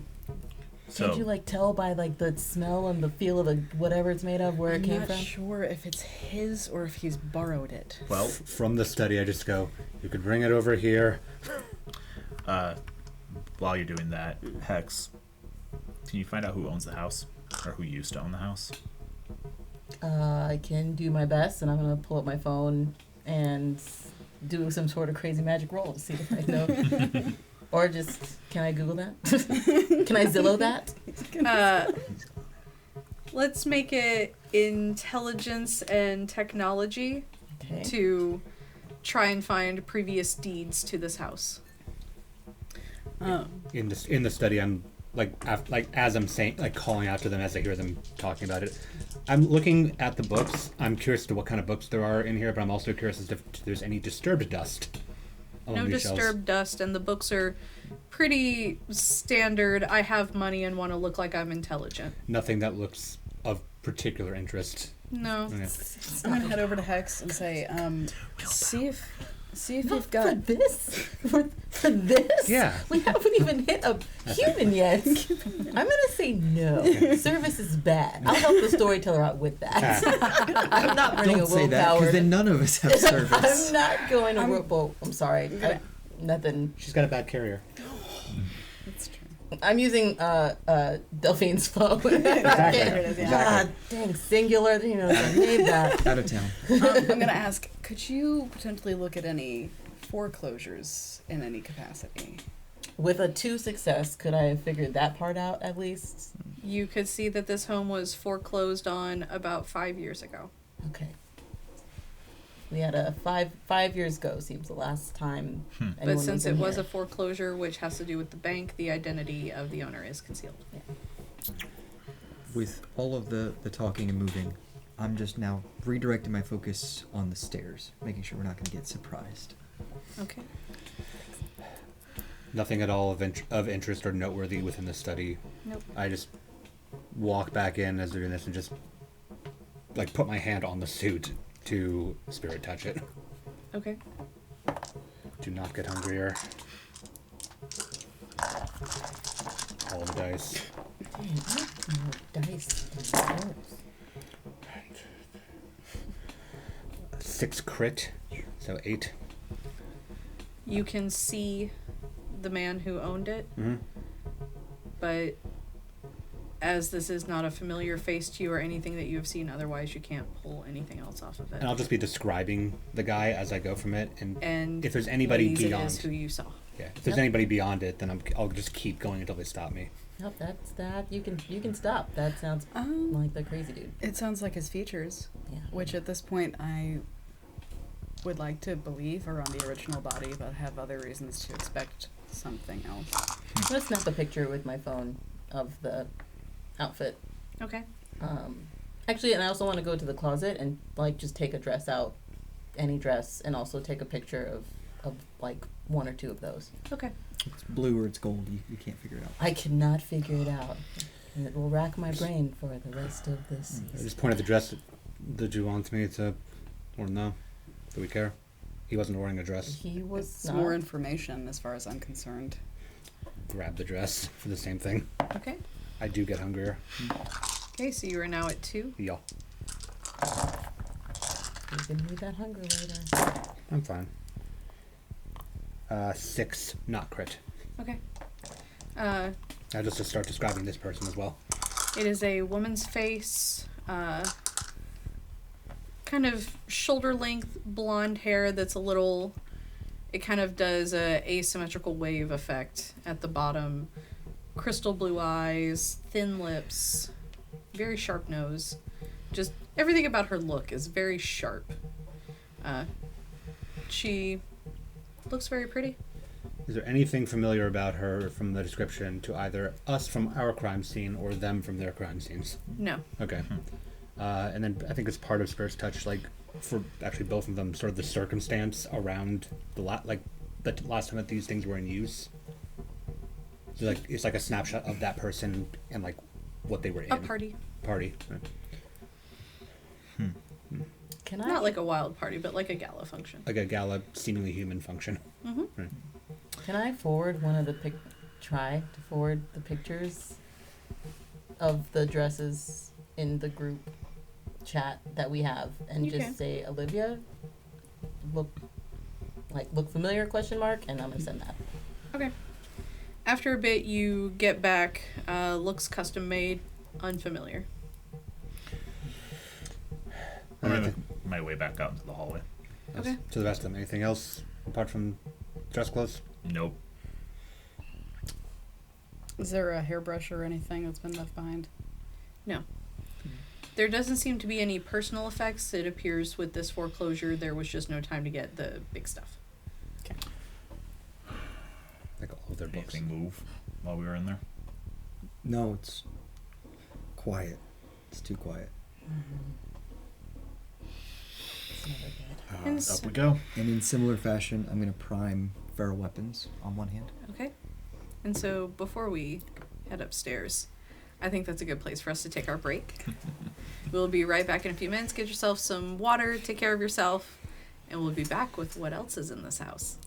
So Can't you like tell by like the smell and the feel of the whatever it's made of where I'm it came not from? sure if it's his or if he's borrowed it. well, From the study, I just go, you could bring it over here. while you're doing that, Hex, can you find out who owns the house or who used to own the house? I can do my best, and I'm gonna pull up my phone and do some sort of crazy magic roll to see if I know. Or just, can I Google that? Can I Zillow that? Let's make it intelligence and technology Okay. to try and find previous deeds to this house. In the study, I'm as I'm saying, like calling out to them as I hear them talking about it. I'm looking at the books. I'm curious to what kind of books there are in here, but I'm also curious as to if there's any disturbed dust. No these shelves. disturbed dust, and the books are pretty standard. I have money and want to look like I'm intelligent. Nothing that looks of particular interest. No. Okay. I'm gonna head over to Hex and say, see if you've For got. this? For this? Yeah. We haven't even hit a human yet. I'm gonna say no. Service is bad. I'll help the storyteller out with that. I'm not running Don't a say that, willpower. because then none of us have service. I'm not going to willpower. I'm sorry. Nothing. She's got a bad carrier. That's true. I'm using Delphine's phone. Exactly. God dang, singular. You know, I made that. Out of town. I'm gonna ask, could you potentially look at any foreclosures in any capacity? With a 2 success, could I have figured that part out at least? You could see that this home was foreclosed on about 5 years ago. Okay. We had a 5 years ago seems the last time. anyone But since in it was here. a foreclosure, which has to do with the bank, the identity of the owner is concealed. With all of the talking and moving, I'm just now redirecting my focus on the stairs, making sure we're not going to get surprised. Okay. Nothing at all of interest or noteworthy within the study. Nope. I just walk back in as they're doing this and just like put my hand on the suit to spirit touch it. Okay. Do not get hungrier. All the dice. More dice than rolls. 6 crit, so 8. You can see the man who owned it, Mm-hmm. but as this is not a familiar face to you or anything that you have seen otherwise, you can't pull anything else off of it. And I'll just be describing the guy as I go from it, and if there's anybody ladies, it beyond, is who you saw. yeah, if there's anybody beyond it, then I'll just keep going until they stop me. Nope, that's that. You can stop. That sounds like the crazy dude. It sounds like his features, Yeah. which at this point I would like to believe are on the original body, but have other reasons to expect something else. I'm gonna snap a picture with my phone of the outfit. Okay. Actually, and I also want to go to the closet and like just take a dress out, any dress, and also take a picture of like 1 or 2 of those. Okay. It's blue or it's gold. You can't figure it out. I cannot figure it out, and it will rack my brain for the rest of the I season. just pointed the dress that you want to me to, or no, do we care? He wasn't wearing a dress. He was It's not. more information as far as I'm concerned. Grab the dress for the same thing. Okay. I do get hungrier. Okay, so you are now at 2. Yeah, You can need that hunger later. I'm fine. 6, not crit. Okay. I just start describing this person as well. It is a woman's face, kind of shoulder length blonde hair that's a little, it kind of does a asymmetrical wave effect at the bottom. Crystal blue eyes, thin lips, very sharp nose. Just everything about her look is very sharp. She looks very pretty. Is there anything familiar about her from the description to either us from our crime scene or them from their crime scenes? No. Okay. And then I think it's part of Spirit's Touch, like, for actually both of them, sort of the circumstance around the last time that these things were in use. So, like, it's like a snapshot of that person and, like, what they were in. A party. Party. Right. Can I Not like a wild party, but like a gala function. Like a gala, seemingly human function. Mm-hmm. Right. Can I forward one of the try to forward the pictures of the dresses in the group chat that we have and You just can. say, Olivia, look familiar, question mark, and I'm gonna send that. Okay. After a bit, you get back. Looks custom made, unfamiliar. I'm gonna make my way back out into the hallway. Okay. To the rest of them. Anything else apart from dress clothes? Nope. Is there a hairbrush or anything that's been left behind? No. There doesn't seem to be any personal effects. It appears with this foreclosure, there was just no time to get the big stuff. Like all of their books. Anything move while we were in there? No, it's quiet. It's too quiet. It's never good. And Up so- we go. And in similar fashion, I'm going to prime feral weapons on one hand. Okay. And so before we head upstairs, I think that's a good place for us to take our break. We'll be right back in a few minutes. Get yourself some water, take care of yourself, and we'll be back with what else is in this house.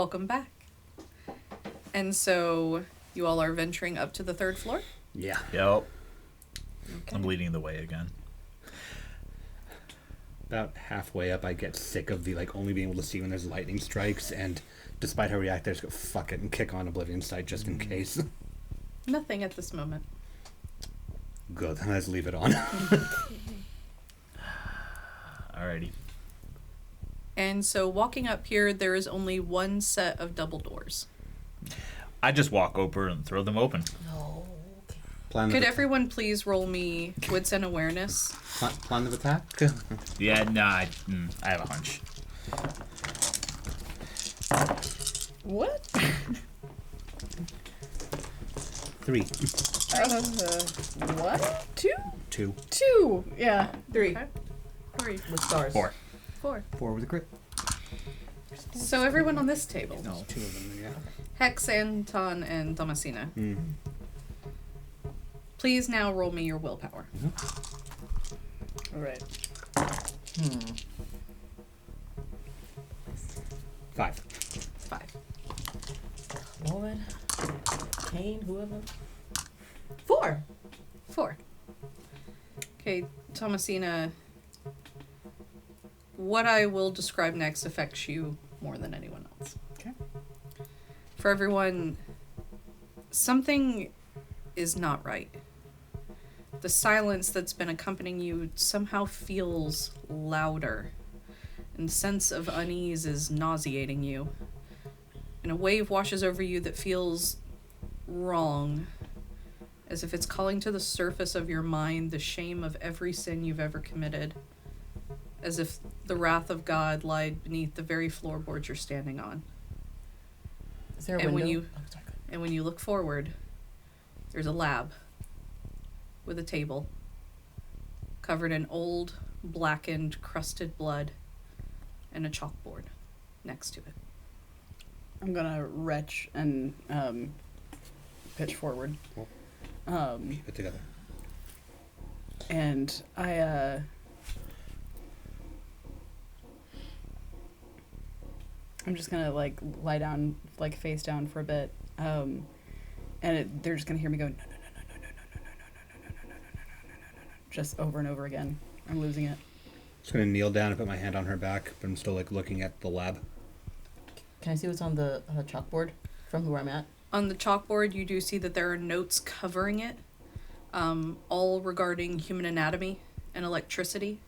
welcome back. And so you all are venturing up to the 3rd floor? Yeah. Yep. Okay. I'm leading the way again. About halfway up, I get sick of the only being able to see when there's lightning strikes, and despite how I react, I just go fuck it and kick on Oblivion Sight just in case. Nothing at this moment. Good, let's leave it on. Alrighty. And so walking up here, there is only one set of double doors. I just walk over and throw them open. No. Plan Could of everyone please roll me wits and awareness? plan of attack? Yeah, no, I have a hunch. What? 3. What? 2? 2. 2. Yeah. 3 Okay. 3. with stars. 4. 4. 4 with a crit. So everyone on this table. No, 2 of them, yeah. Hex, Anton, and Thomasina. Please now roll me your willpower. All right. 5. 5. Lord. Kane, whoever. 4. 4. Okay, Thomasina, what I will describe next affects you more than anyone else. Okay. For everyone, something is not right. The silence that's been accompanying you somehow feels louder, and sense of unease is nauseating you. And a wave washes over you that feels wrong, as if it's calling to the surface of your mind the shame of every sin you've ever committed, as if the wrath of God lied beneath the very floorboards you're standing on. Is there a And when window? you- And when you look forward, there's a lab with a table covered in old, blackened, crusted blood and a chalkboard next to it. I'm gonna retch and pitch forward. Cool. Um, Keep it together. and I'm just gonna lie down, face down for a bit, and they're just gonna hear me go no no no no no no no no no no no no no no no no no, just over and over again. I'm losing it. Just gonna kneel down and put my hand on her back, but I'm still looking at the lab. Can I see what's on the chalkboard from where I'm at? On the chalkboard, you do see that there are notes covering it, all regarding human anatomy and electricity.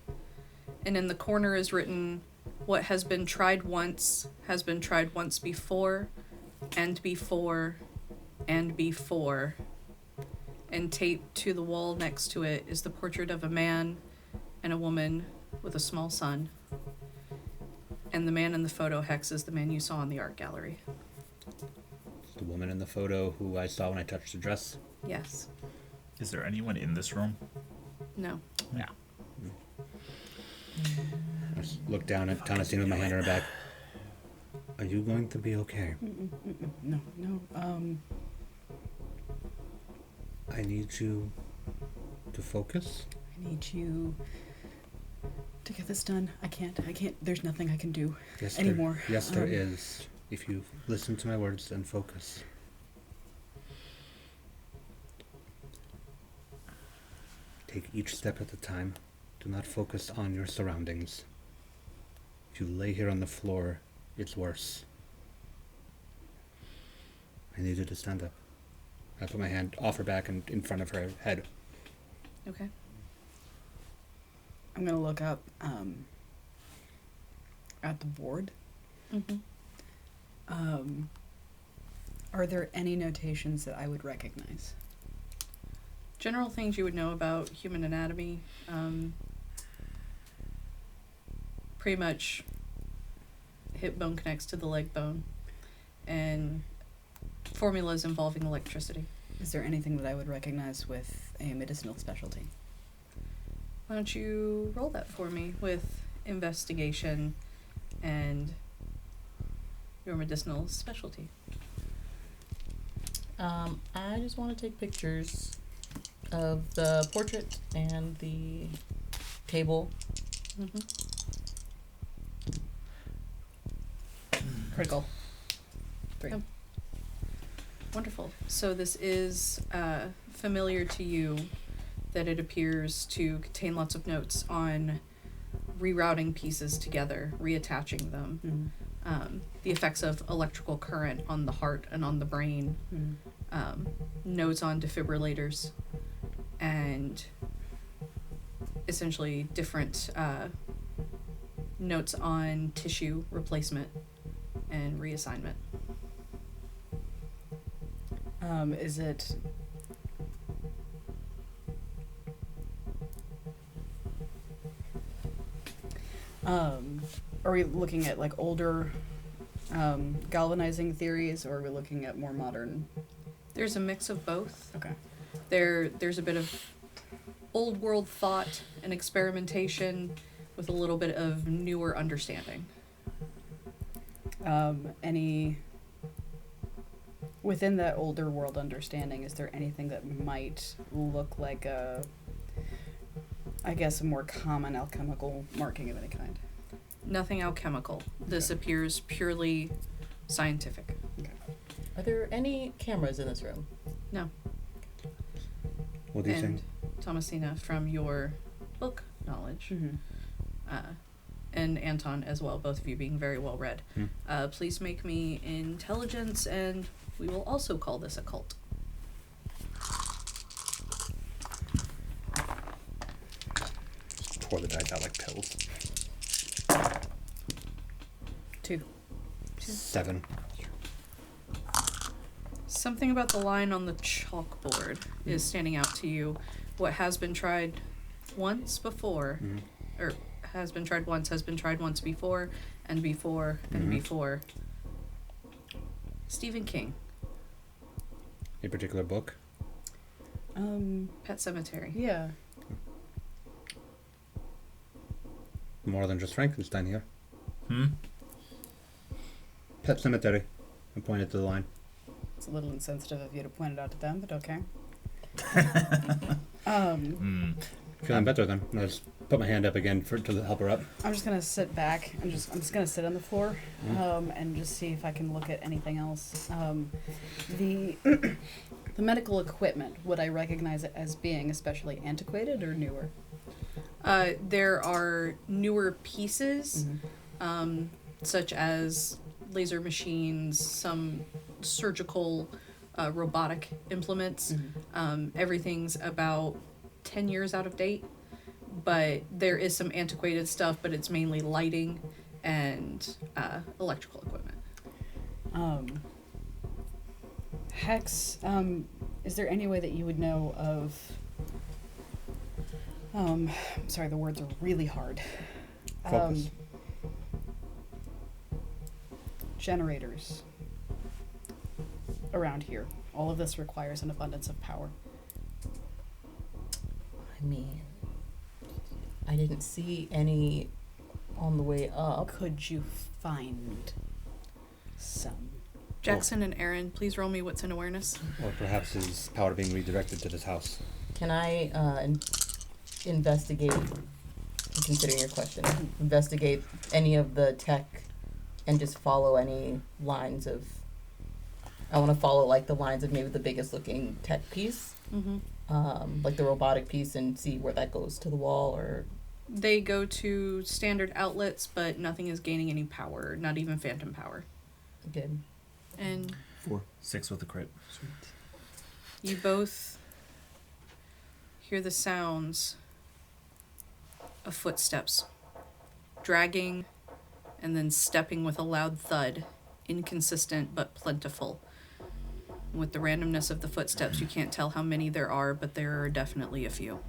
And in the corner is written, "What has been tried once has been tried once before, and before, and before." And taped to the wall next to it is the portrait of a man and a woman with a small son. And the man in the photo, Hex, is the man you saw in the art gallery. The woman in the photo who I saw when I touched the dress. Yes. Is there anyone in this room? No. Yeah. I just look down at Thomasine with my hand on her back. Are you going to be okay? No. I need you to focus. I need you to get this done. I can't. There's nothing I can do Yes, anymore. Yes, there is. If you listen to my words and focus. Take each step at a time. Do not focus on your surroundings. If you lay here on the floor, it's worse. I need you to stand up. I put my hand off her back and in front of her head. Okay. I'm gonna look up at the board. Mm-hmm. Are there any notations that I would recognize? General things you would know about human anatomy. Pretty much hip bone connects to the leg bone. And formulas involving electricity. Is there anything that I would recognize with a medicinal specialty? Why don't you roll that for me with investigation and your medicinal specialty? I just want to take pictures of the portrait and the table. Mm-hmm. Critical. 3. Yep. Wonderful. So this is familiar to you, that it appears to contain lots of notes on rerouting pieces together, reattaching them, the effects of electrical current on the heart and on the brain, notes on defibrillators, and essentially different notes on tissue replacement and reassignment. Is it... are we looking at, like, older galvanizing theories, or are we looking at more modern? There's a mix of both. Okay. There's a bit of old world thought and experimentation with a little bit of newer understanding. Any... Within that older world understanding, is there anything that might look like a more common alchemical marking of any kind? Nothing alchemical. This appears purely scientific. Okay. Are there any cameras in this room? No. What do you And think? Thomasina, from your book knowledge, Mm-hmm. and Anton as well, both of you being very well read, please make me intelligence, and we will also call this a cult. Just tore the dice out like pills. 2. 7. Something about the line on the chalkboard is standing out to you. What has been tried once before, or has been tried once before, and before, and before. Stephen King, A particular book? Pet Sematary. Yeah. More than just Frankenstein here. Hmm? Pet Cemetery. I pointed to the line. It's a little insensitive of you to point it out to them, but okay. Feeling better then. I just put my hand up again to help her up. I'm just gonna sit back and I'm just gonna sit on the floor, and just see if I can look at anything else. The the medical equipment, would I recognize it as being especially antiquated or newer? There are newer pieces, such as laser machines, some surgical robotic implements. Everything's about 10 years out of date, but there is some antiquated stuff, but it's mainly lighting and electrical equipment. Hex, is there any way that you would know of... sorry, the words are really hard. Focus. Generators around here. All of this requires an abundance of power. I mean, I didn't see any on the way up. Could you find some? Jackson and Aaron, please roll me what's in awareness. Or perhaps his power being redirected to this house. Can I investigate, considering your question, investigate any of the tech and just follow any lines of... I want to follow, like, the lines of maybe the biggest looking tech piece, like the robotic piece, and see where that goes to the wall, or... They go to standard outlets, but nothing is gaining any power, not even phantom power. Good. And 4. 6 with the crit. Sweet. you both hear the sounds of footsteps, dragging and then stepping with a loud thud, inconsistent but plentiful. With the randomness of the footsteps, you can't tell how many there are, but there are definitely a few.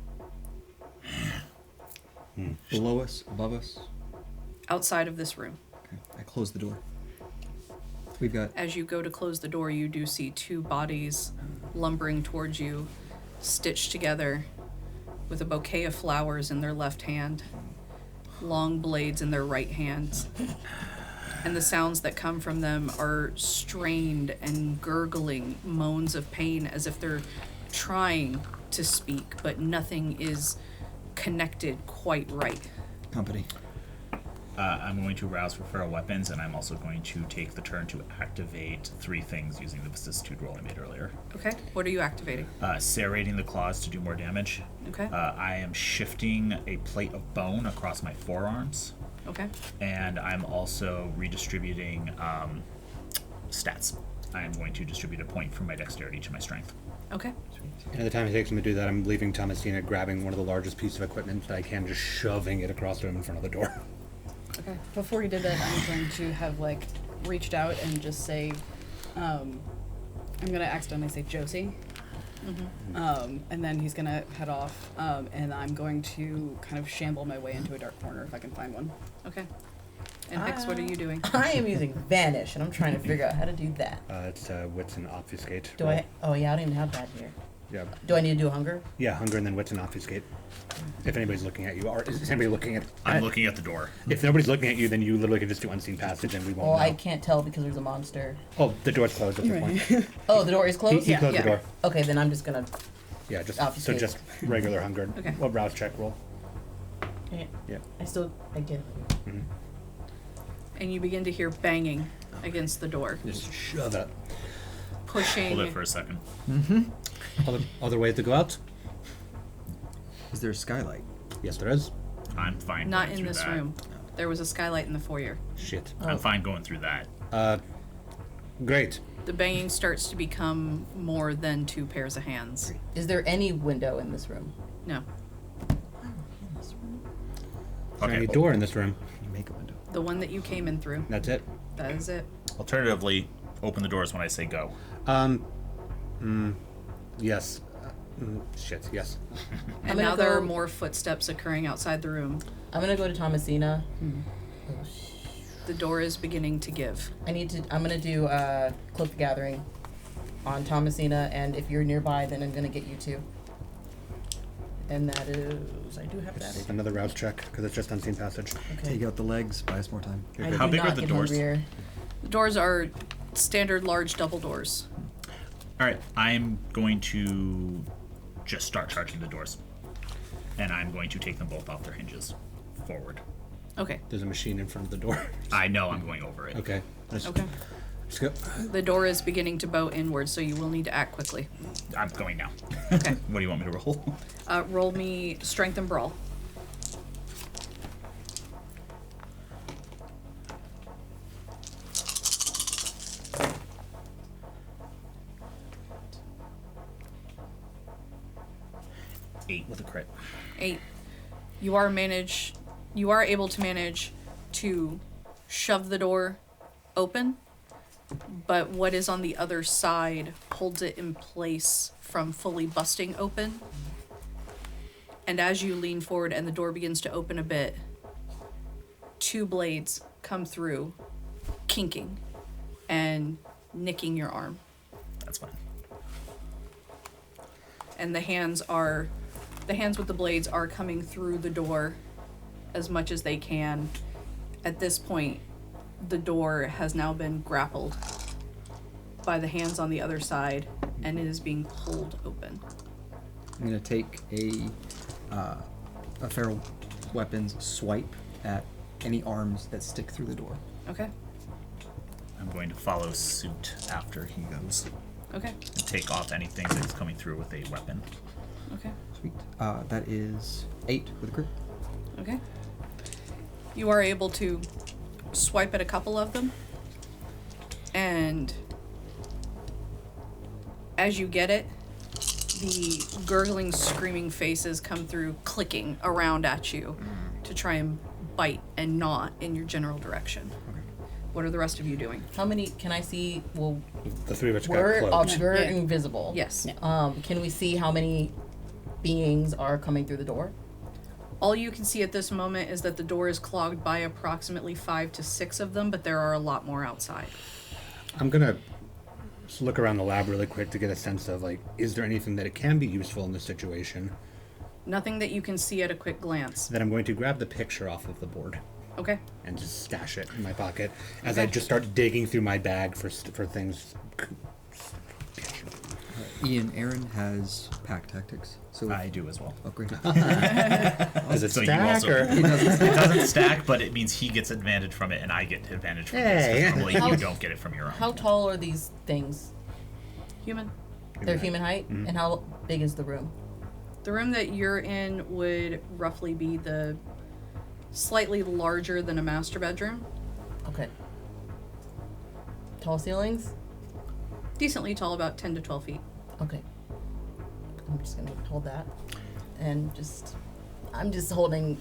Below us, above us. Outside of this room. Okay. I close the door. We've got... As you go to close the door, you do see 2 bodies lumbering towards you, stitched together, with a bouquet of flowers in their left hand, long blades in their right hand. And the sounds that come from them are strained and gurgling moans of pain, as if they're trying to speak, but nothing is connected quite right. company. I'm going to rouse for feral weapons, and I'm also going to take the turn to activate 3 things using the vicissitude roll I made earlier. Okay. What are you activating? Serrating the claws to do more damage. Okay. I am shifting a plate of bone across my forearms, Okay. and I'm also redistributing stats. I am going to distribute a point from my dexterity to my strength. Okay. And at the time it takes him to do that, I'm leaving Thomasina grabbing one of the largest pieces of equipment that I can, just shoving it across the room in front of the door. Okay. Before he did that, I'm going to have like reached out and just say, I'm gonna accidentally say Josie. And then he's gonna head off, and I'm going to kind of shamble my way into a dark corner if I can find one. Okay. And Hex, what are you doing? I am using Vanish, and I'm trying to figure out how to do that. It's wits and obfuscate. Do I? Oh yeah, I don't even have that here. Yeah. Do I need to do Hunger? Yeah, hunger and then wits and obfuscate. If anybody's looking at you, or is anybody looking at? I'm looking at the door. If nobody's looking at you, then you literally can just do unseen passage, and we won't Well, know. I can't tell because there's a monster. Oh, the door's closed. That's the point. Oh, the door is He, closed? he closed Yeah. the door. Okay, then I'm just gonna. Yeah, just Obfuscate. so just regular hunger. Okay. Well, rouse check roll. Yeah. I did. And you begin to hear banging against the door, Just shove it. pushing. Hold it for a second. Other way to go out? Is there a skylight? Yes, there is. I'm fine. Not going in through this that. room. There was a skylight in the foyer. Shit. I'm fine going through that. Great. The banging starts to become more than 2 pairs of hands. Is there any window in this room? No. Is there any Okay. door in this room? You make a window. The one that you came in through. That's it. That is it. Alternatively, open the doors when I say go. Yes. Shit. Yes. And I'm now gonna there are go- more footsteps occurring outside the room. I'm gonna go to Thomasina. The door is beginning to give. I'm gonna do Cloak the Gathering on Thomasina, and if you're nearby, then I'm gonna get you too. And that is, I do have that. Another rouse check because it's just unseen passage. Okay. Take out the legs, buy us more time. I How do big are not the get doors? hungrier. The doors are standard large double doors. All right, I'm going to just start charging the doors, and I'm going to take them both off their hinges, forward. Okay. There's a machine in front of the door. I know I'm going over it. Okay. Okay. Let's go. The door is beginning to bow inward, so you will need to act quickly. I'm going now. Okay. What do you want me to roll? Roll me strength and brawl. Eight with a crit. 8. You are able to manage to shove the door open, but what is on the other side holds it in place from fully busting open. And as you lean forward and the door begins to open a bit, 2 blades come through, kinking and nicking your arm. That's fine. And the hands with the blades are coming through the door as much as they can. At this point, the door has now been grappled by the hands on the other side, and it is being pulled open. I'm gonna take a feral weapons swipe at any arms that stick through the door. Okay. I'm going to follow suit after he goes Okay. and take off anything that's coming through with a weapon. Okay. Sweet. That is 8 with a crit. Okay. You are able to swipe at a couple of them, and as you get it, the gurgling, screaming faces come through, clicking around at you to try and bite and gnaw in your general direction. Okay. What are the rest of you doing? How many can I see? Well, The 3 of us got we're closed. we're Yeah. invisible. Yes. Can we see how many beings are coming through the door? All you can see at this moment is that the door is clogged by approximately 5 to 6 of them, but there are a lot more outside. I'm gonna just look around the lab really quick to get a sense of, like, is there anything that it can be useful in this situation? Nothing that you can see at a quick glance. Then I'm going to grab the picture off of the board Okay. and just stash it in my pocket as I Okay. just start digging through my bag for things. Ian, Aaron has pack tactics. So I do as well. Oh, great. Does it So you stack also or? it doesn't stack, but it means he gets advantage from it, and I get advantage from this. 'Cause Hey. normally How- you don't get it from your own. How tall are these things? Human. They're human height? And how big is the room? The room that you're in would roughly be the slightly larger than a master bedroom. Okay. Tall ceilings? Decently tall, about 10 to 12 feet. Okay. I'm just gonna hold that. And I'm just holding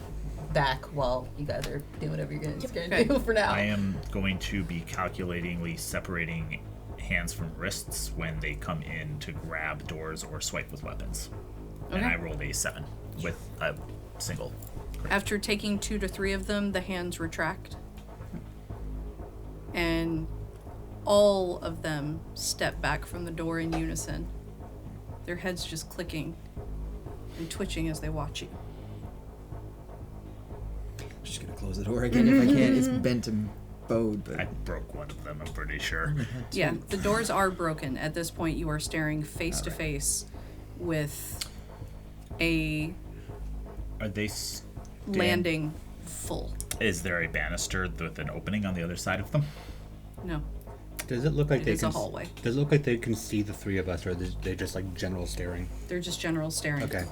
back while you guys are doing whatever you're gonna Okay. do for now. I am going to be calculatingly separating hands from wrists when they come in to grab doors or swipe with weapons. And Okay. I rolled a 7 with a single. After taking 2 to 3 of them, the hands retract. And all of them step back from the door in unison. Their heads just clicking and twitching as they watch you. Just gonna close the door again if I can. It's bent and bowed, but I broke one of them, I'm pretty sure. Yeah, the doors are broken. At this point, you are staring face to Alright. face with a Are they landing full. Is there a banister with an opening on the other side of them? No. Does it look like It they is a can? hallway. Does it look like they can see the three of us, or they just like general staring? They're just general staring. Okay.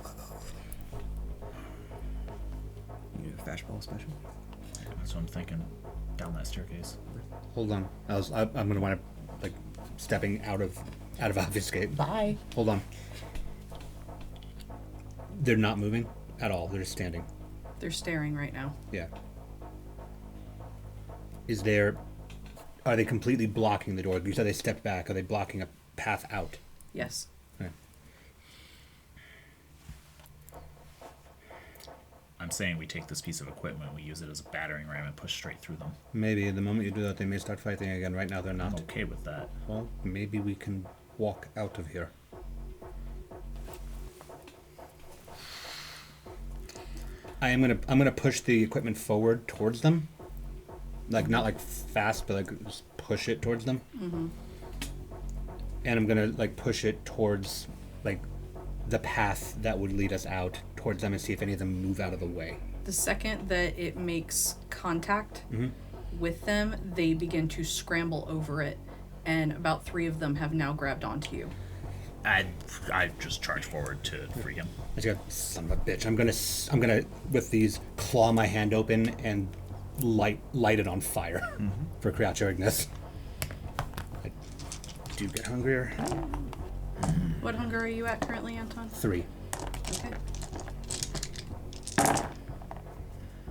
you need a fastball special. That's what I'm thinking. Down that staircase. Hold on. I'm gonna want to like stepping out of obfuscate. Bye. Hold on. They're not moving at all. They're just standing. They're staring right now. Yeah. Are they completely blocking the door? You said they stepped back. Are they blocking a path out? Yes. Okay. I'm saying we take this piece of equipment, we use it as a battering ram and push straight through them. Maybe the moment you do that, they may start fighting again. Right now, they're I'm not. okay with that. Well, maybe we can walk out of here. I'm gonna push the equipment forward towards them, like not like fast, but like just push it towards them. Mm-hmm. And I'm gonna like push it towards like the path that would lead us out towards them and see if any of them move out of the way. The second that it makes contact with them, they begin to scramble over it, and about 3 of them have now grabbed onto you. I just charge forward to free him. I just go, son of a bitch. I'm gonna with these claw my hand open and light it on fire for croucheringness. I do get hungrier. What hunger are you at currently, Anton? 3. Okay.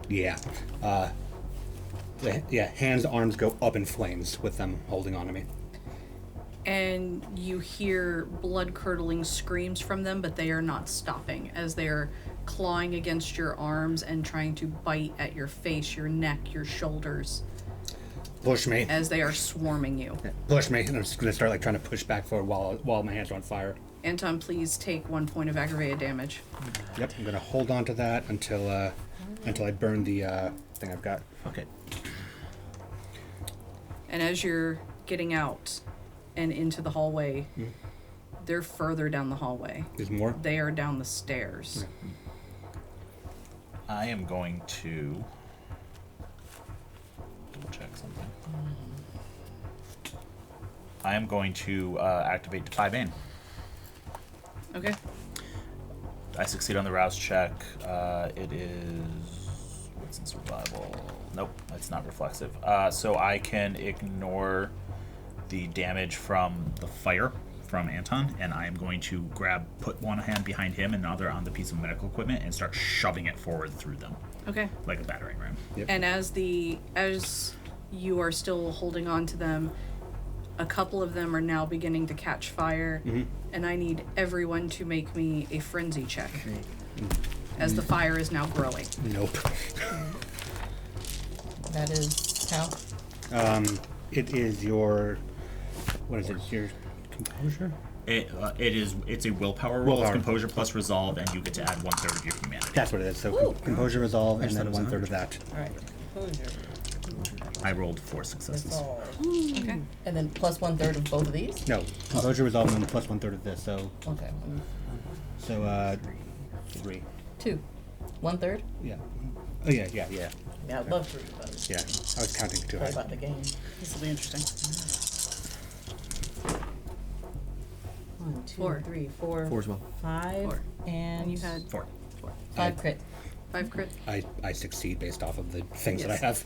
Yeah. Hands, arms go up in flames with them holding on to me. And you hear blood-curdling screams from them, but they are not stopping as they are clawing against your arms and trying to bite at your face, your neck, your shoulders, Push me. as they are swarming you. Push me. And I'm just gonna start like trying to push back forward while my hands are on fire. Anton, please take 1 point of aggravated damage. Yep. I'm gonna hold on to that until I burn the thing I've got. Okay. And as you're getting out and into the hallway, they're further down the hallway. There's more. They are down the stairs. I am going to double check something. I am going to activate Defy Bane. Okay. I succeed on the rouse check. It is... What's in survival? Nope, it's not reflexive. So I can ignore the damage from the fire from Anton, and I am going to put one hand behind him and another on the piece of medical equipment and start shoving it forward through them, Okay. like a battering ram. Yep. And as you are still holding on to them, a couple of them are now beginning to catch fire, and I need everyone to make me a frenzy check as the fire is now growing. Nope. That is how? It is your. What is it? Your composure? It's a willpower roll. Willpower. It's composure plus resolve, and you get to add 1/3 of your humanity. That's what it is. So Ooh. composure, resolve, and just then thought it was 1/3 of that. Alright. Composure. I rolled 4 successes. That's all. Okay. And then plus 1/3 of both of these? No, composure was all and then plus 1/3 of this. So Okay. 3. 2. 1/3? Yeah. Oh yeah. Yeah, I'd love 3, but Yeah. I was counting too what high. about the game? This will be interesting. 1, 2, Four. 3, 4, 4 as well. 5, 4. and You had 4. 5 crit. 5 crit. I succeed based off of the things that I Yes. have.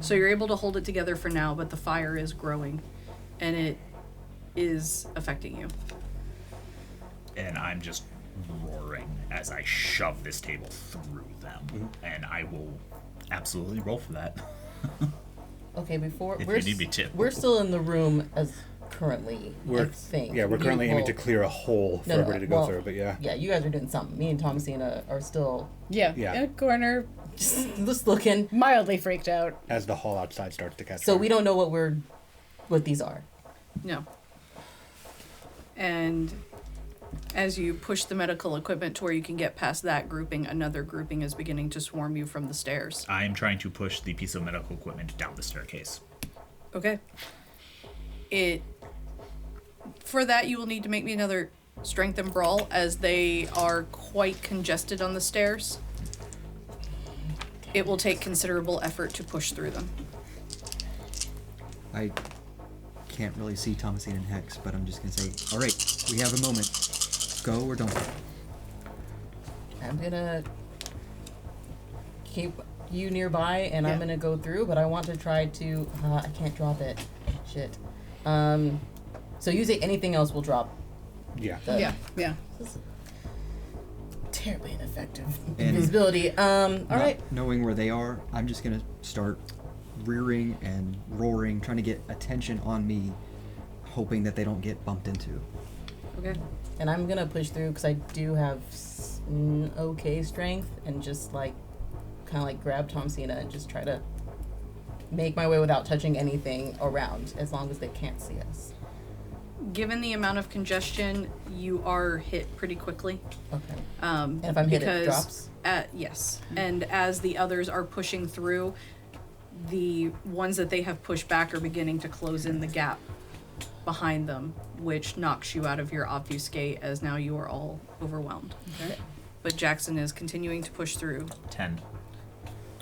So you're able to hold it together for now, but the fire is growing, and it is affecting you. And I'm just roaring as I shove this table through them. And I will absolutely roll for that. Okay, before If we're you need me to. we're still in the room as currently. I We're think. we're currently You aiming to will- clear a hole for No, no, everybody to go well, through. But yeah. Yeah, you guys are doing something. Me and Thomasina are still Yeah, Yeah. in a corner, just looking. mildly freaked out. As the hall outside starts to catch So fire. we don't know what these are. No. And as you push the medical equipment to where you can get past that grouping, another grouping is beginning to swarm you from the stairs. I am trying to push the piece of medical equipment down the staircase. Okay. For that, you will need to make me another strength and brawl, as they are quite congested on the stairs. It will take considerable effort to push through them. I can't really see Thomasine and Hex, but I'm just gonna say, all right, we have a moment. Go or don't go. I'm gonna keep you nearby, and I'm Yeah. gonna go through. But I want to try to. I can't drop it. Shit. So you say anything else will drop. Yeah. The Yeah. Terribly ineffective And- invisibility. All Not right. knowing where they are, I'm just gonna start rearing and roaring, trying to get attention on me, hoping that they don't get bumped into. Okay. And I'm gonna push through because I do have okay strength, and just like kind of like grab Thomasina and just try to make my way without touching anything around, as long as they can't see us. Given the amount of congestion, you are hit pretty quickly. Okay. And if I'm hit, it drops? Yes. And as the others are pushing through, the ones that they have pushed back are beginning to close in the gap behind them, which knocks you out of your obfuscate, as now you are all overwhelmed. Okay. But Jackson is continuing to push through. 10.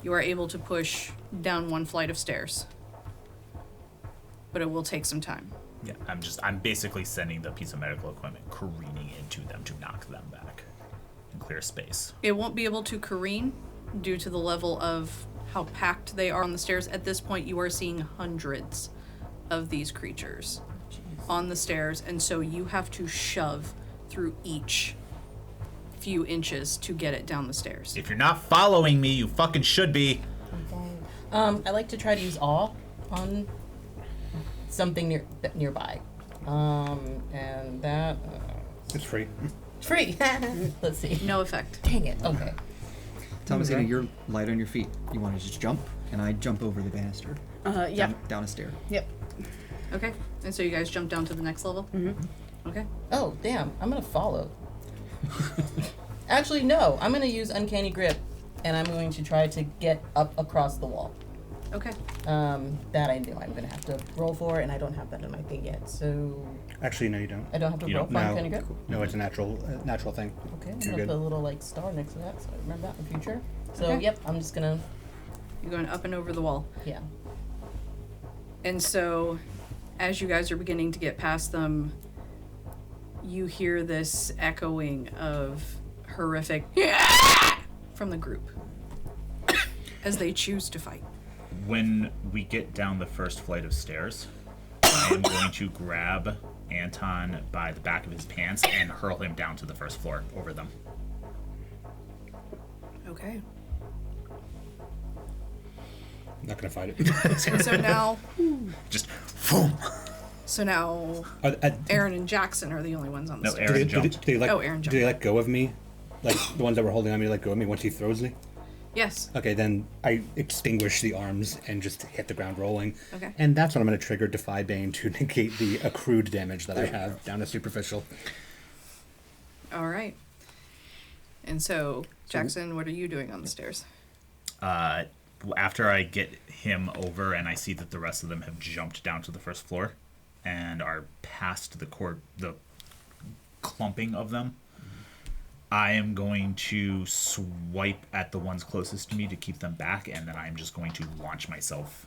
You are able to push down one flight of stairs, but it will take some time. Yeah, I'm basically sending the piece of medical equipment careening into them to knock them back and clear space. It won't be able to careen due to the level of how packed they are on the stairs. At this point, you are seeing hundreds of these creatures on the stairs, and so you have to shove through each few inches to get it down the stairs. If you're not following me, you fucking should be. I like to try to use awe on something nearby. And that It's free. free. Let's see. No effect. Dang it. Okay. Thomasina, Okay. you're light on your feet. You want to just jump, and I jump over the banister. Yeah. Down a stair. Yep. Okay, and so you guys jump down to the next level? Mm-hmm. Okay. Oh, damn. I'm gonna follow. Actually, no. I'm gonna use Uncanny Grip, and I'm going to try to get up across the wall. Okay. That I knew I'm gonna have to roll for, and I don't have that in my thing yet. So Actually, no, you don't. I don't have to You roll don't? for No. Uncanny Grip? No, it's a natural thing. Okay, I'm You're gonna good. put a little like star next to that, so I remember that in the future. So Okay. yep, I'm just gonna You're going up and over the wall. yeah. And so, as you guys are beginning to get past them, you hear this echoing of horrific from the group as they choose to fight. When we get down the first flight of stairs, I am going to grab Anton by the back of his pants and hurl him down to the first floor over them. Okay. I'm not gonna fight it. And so now, Just boom. Aaron and Jackson are the only ones on the No, stairs. Aaron do jumped. they let, Oh, Aaron do they jumped. let go of me? Like the ones that were holding on me let go of me once he throws me? Yes. Okay, then I extinguish the arms and just hit the ground rolling. Okay. And that's when I'm going to trigger Defy Bane to negate the accrued damage that I have down to superficial. All right. And so, Jackson, what are you doing on the stairs? after I get him over and I see that the rest of them have jumped down to the first floor and are past the clumping of them, I am going to swipe at the ones closest to me to keep them back, and then I'm just going to launch myself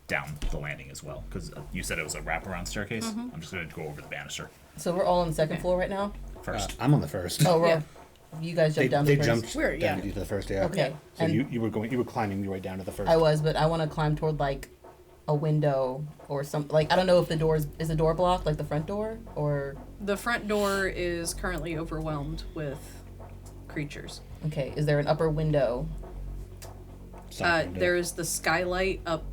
down the landing as well. Because you said it was a wraparound staircase. I'm just going to go over the banister So we're all on the second floor right now? first. I'm on the first. Oh, Yeah. You guys jumped down they the first? jumped We're- down yeah. to the first, yeah. Okay. So And you were climbing your way down to the first. I was, but I want to climb toward like a window or some, like, I don't know if is the door blocked, like the front door, or, The front door is currently overwhelmed with creatures. okay, is there an upper window? Side window. There's the skylight up,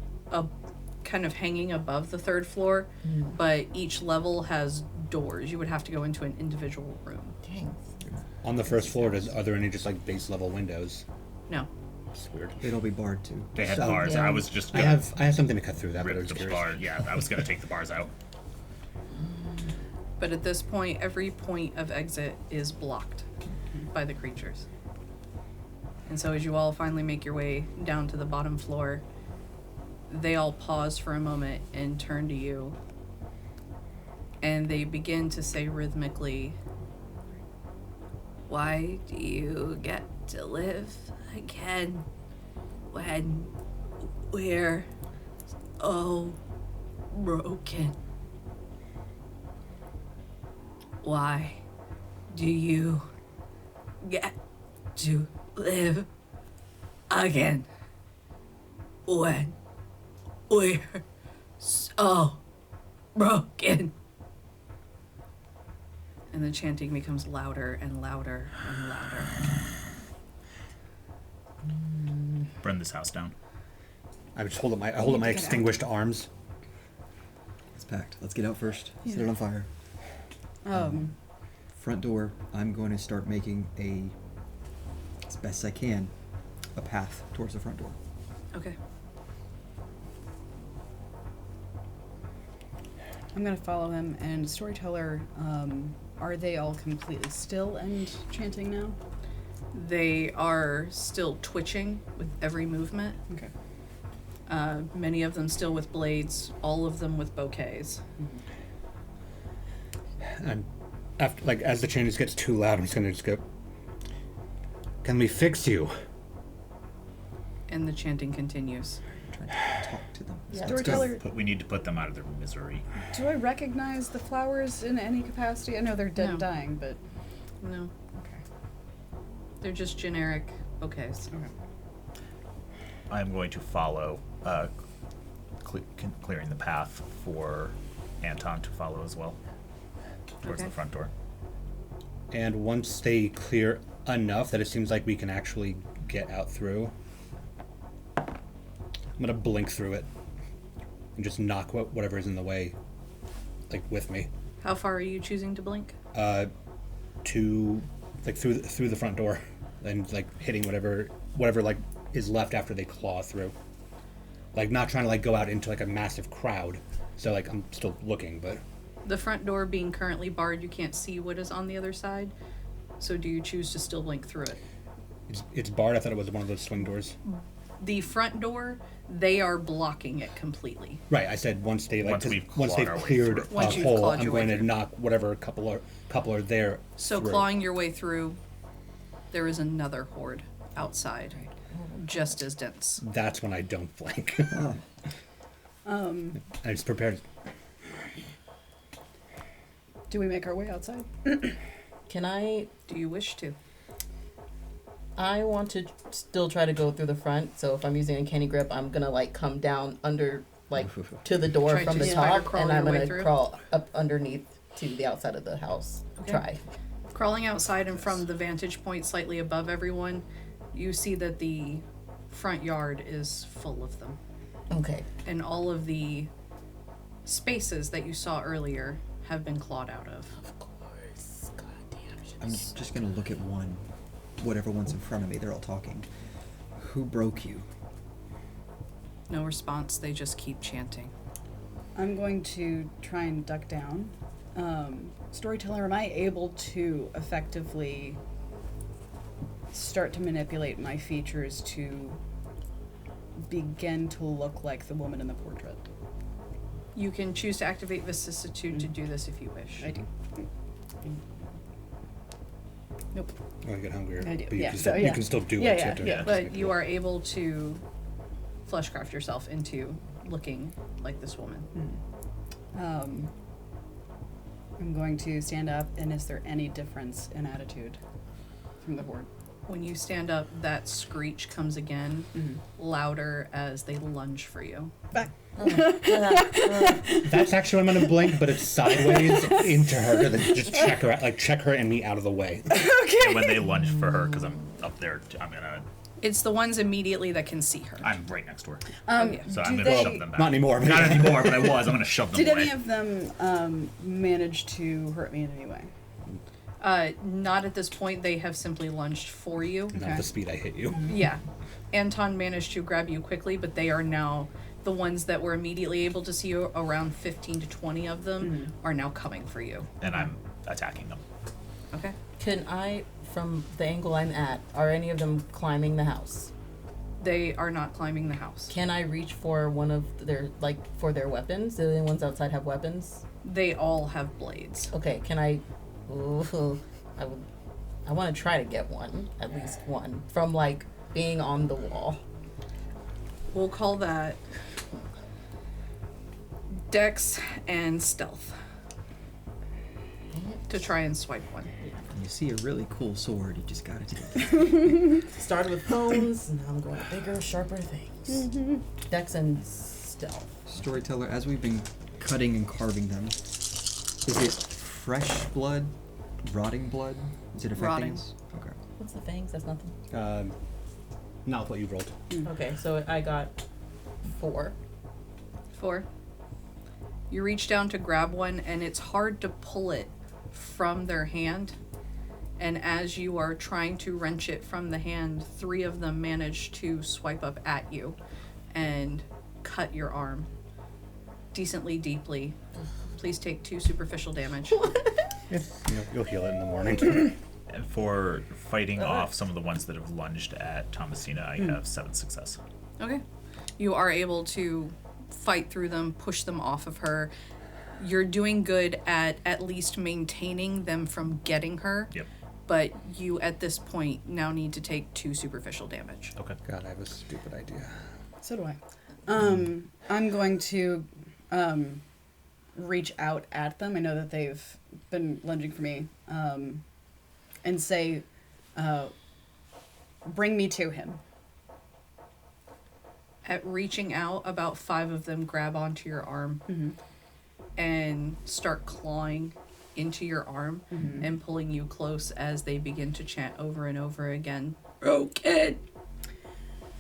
kind of hanging above the third floor, but each level has doors. You would have to go into an individual room. Dang. On the first floor, are there any just like base level windows? No. It's weird. They'd all be barred too. They had So- bars. Yeah. I was just I gonna have something to cut through that, but I rip was the curious. bar. Yeah, I was gonna take the bars out. But at this point, every point of exit is blocked by the creatures. And so as you all finally make your way down to the bottom floor, they all pause for a moment and turn to you. And they begin to say rhythmically, "Why do you get to live again when we're so broken? Why do you get to live again when we're so broken?" And the chanting becomes louder and louder and louder. Burn this house down. I just hold up my extinguished arms. It's packed. Let's get out first. Set it on fire. Front door, I'm going to start making as best I can, a path towards the front door. Okay. I'm gonna follow him. And storyteller, are they all completely still and chanting now? They are still twitching with every movement. Okay. Many of them still with blades, all of them with bouquets. And after, like, as the changes gets too loud, I'm just gonna go. Can we fix you? And the chanting continues. Trying to talk to them. Yeah. Storyteller, But we need to put them out of their misery. do I recognize the flowers in any capacity? I know they're dead No. and dying, but No, okay. they're just generic bouquets. Okay. I'm going to follow, clearing the path for Anton to follow as well towards Okay. the front door. And once they clear enough that it seems like we can actually get out through, I'm gonna blink through it and just knock whatever's in the way, like, with me, How far are you choosing to blink? to like through the front door, and like hitting whatever like is left after they claw through. Like, not trying to like go out into like a massive crowd. So like I'm still looking, but The front door being currently barred, you can't see what is on the other side. So do you choose to still blink through it? it's barred. I thought it was one of those swing doors. The front door, they are blocking it completely. Right, I said once they like Once we've once clawed they've our way cleared through. a Once you've hole, clawed I'm your way going to through. knock whatever couple are there. So through. clawing your way through, there is another horde outside, just as dense. That's when I don't blink. Oh, I just prepared. Do we make our way outside? Can I Do you wish to? I want to still try to go through the front, so if I'm using a candy grip, I'm gonna like come down under, like, to the door Try from to the spider top, crawl and I'm your way gonna through? crawl up underneath to the outside of the house. Okay. Try. Crawling outside and from the vantage point slightly above everyone, you see that the front yard is full of them. Okay. And all of the spaces that you saw earlier have been clawed out of. Of course. God damn. I'm just gonna look at whatever one's in front of me. They're all talking. Who broke you? No response, they just keep chanting. I'm going to try and duck down. Storyteller, am I able to effectively start to manipulate my features to begin to look like the woman in the portrait. You can choose to activate vicissitude to do this if you wish. I do. Nope. Oh, you get hungrier. I do, But you, yeah, can so, still, yeah. you can still do Yeah, it. yeah, You have to yeah. just But make you it are able to fleshcraft yourself into looking like this woman. I'm going to stand up, and is there any difference in attitude from the horde? When you stand up, that screech comes again, louder as they lunge for you. Back. That's actually I'm gonna blink, but it's sideways into her to just check her and me out of the way. And when they lunge for her, because I'm up there, It's the ones immediately that can see her. I'm right next to her. Okay. So do I'm gonna they- shove them back. Not anymore. Not anymore, but I was. I'm gonna shove them Did away. any of them manage to hurt me in any way? Not at this point. They have simply lunged for you. Not Okay. the speed I hit you. Yeah. Anton managed to grab you quickly, but they are now the ones that were immediately able to see you. Around 15 to 20 of them are now coming for you. And I'm attacking them. Okay. Can I, from the angle I'm at, are any of them climbing the house? They are not climbing the house. Can I reach for one of their, for their weapons? Do the ones outside have weapons? They all have blades. Okay, can I... Ooh, I want to try to get one, at least one, from, being on the wall. We'll call that Dex and Stealth to try and swipe one. You see a really cool sword, you just gotta take it. Started with bones, and now I'm going bigger, sharper things. Dex and stealth. Storyteller, as we've been cutting and carving them, is it fresh blood? Rotting blood? Is it affecting Rotting. us? Okay. What's the fangs? That's nothing. Not what you rolled. Okay, so I got 4. 4. You reach down to grab one, and it's hard to pull it from their hand. And as you are trying to wrench it from the hand, 3 of them manage to swipe up at you and cut your arm decently deeply. Please take 2 superficial damage. You'll heal it in the morning. And for fighting off some of the ones that have lunged at Thomasina, I have 7 success. Okay. You are able to fight through them, push them off of her. You're doing good at least maintaining them from getting her. Yep. But you, at this point, now need to take 2 superficial damage. Okay. God, I have a stupid idea. So do I. I'm going to reach out at them. I know that they've been lunging for me. And say, bring me to him. At reaching out, about 5 of them grab onto your arm and start clawing into your arm and pulling you close as they begin to chant over and over again, "Broken!"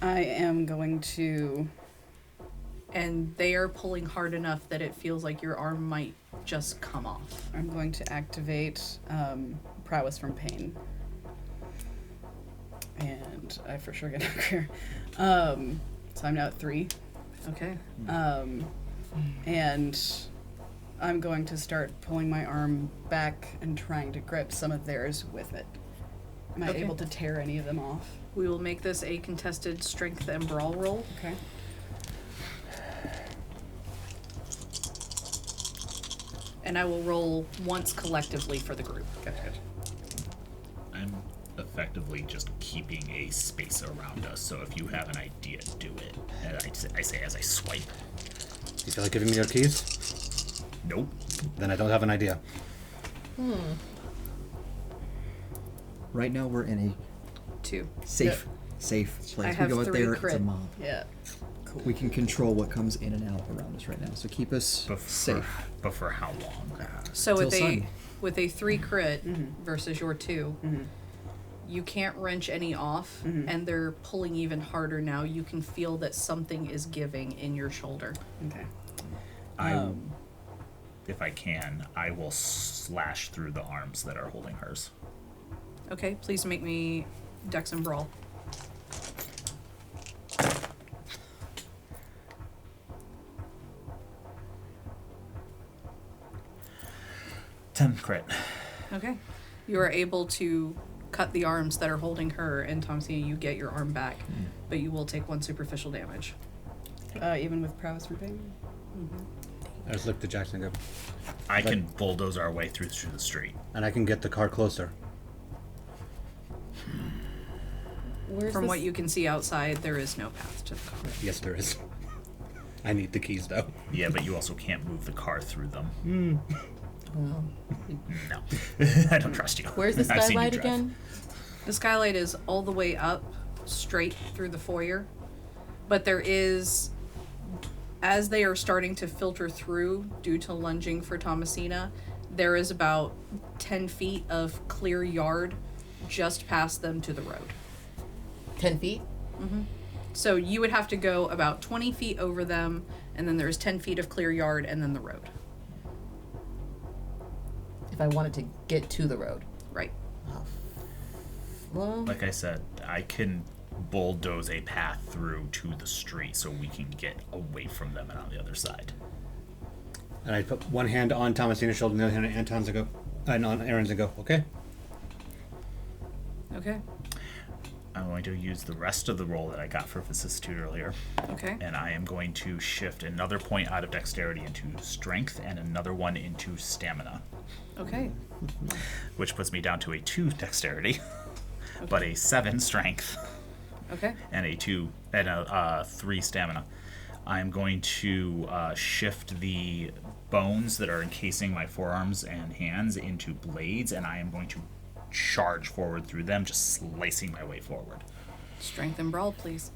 I am going to... And they are pulling hard enough that it feels like your arm might just come off. I'm going to activate Prowess from Pain. And I for sure get hungrier. So I'm now at 3. Okay. And I'm going to start pulling my arm back and trying to grip some of theirs with it. Am I Okay. able to tear any of them off? We will make this a contested strength and brawl roll. Okay. And I will roll once collectively for the group. I'm effectively just keeping a space around us, so if you have an idea, do it. And I say as I swipe. Do you feel like giving me your keys? Nope. Then I don't have an idea. Right now we're in a 2. safe place. I have we go out 3 there, crit. it's a mob. Yeah. We can control what comes in and out around us right now. So keep us safe. But for how long? So Till with sun. with a 3 crit versus your 2, you can't wrench any off, and they're pulling even harder now. You can feel that something is giving in your shoulder. Okay. If I can, I will slash through the arms that are holding hers. Okay, please make me Dex and Brawl. Ten crit. Okay. You are able to cut the arms that are holding her, and Thomasina, you get your arm back, but you will take 1 superficial damage. Even with prowess from pain. I just looked at Jackson and go, I can bulldoze our way through the street. and I can get the car closer. Where's From this? what you can see outside, there is no path to the car. Yes, there is. I need the keys, though. Yeah, but you also can't move the car through them. Well, No. I don't trust you. where's the I've seen you skylight drive. again? The skylight is all the way up, straight through the foyer, but there is, as they are starting to filter through due to lunging for Thomasina, there is about 10 feet of clear yard just past them to the road. 10 feet? So you would have to go about 20 feet over them, and then there's 10 feet of clear yard, and then the road. If I wanted to get to the road. Right. Well, Like I said, I can bulldoze a path through to the street so we can get away from them and on the other side. And I put one hand on Thomasina's shoulder and the other hand on Anton's and go, and on Aaron's and go, okay? Okay. I'm going to use the rest of the roll that I got for vicissitude earlier, Okay. and I am going to shift another point out of dexterity into strength and another one into stamina, Okay. which puts me down to a 2 dexterity, but a 7 strength Okay. and a 3 stamina. I'm going to shift the bones that are encasing my forearms and hands into blades, and I am going to charge forward through them, just slicing my way forward. Strength and brawl, please.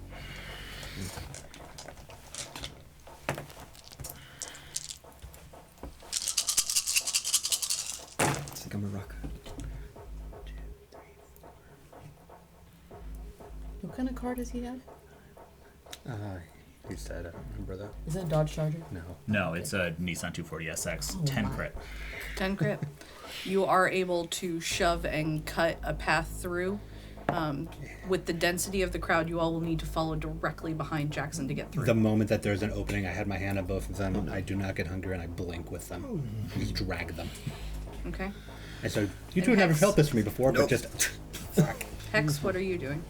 It's like I'm a rock. what kind of car does he have? He said, I don't remember that. Is it a Dodge Charger? No. No, it's a Nissan 240SX, 10 my. crit. 10 crit. You are able to shove and cut a path through. With the density of the crowd, you all will need to follow directly behind Jackson to get through. The moment that there's an opening, I had my hand on both of them. I do not get hungry, and I blink with them. Just drag them. Okay. And so, you two And have never Hex? felt this from me before, but just... Fuck. Hex, what are you doing?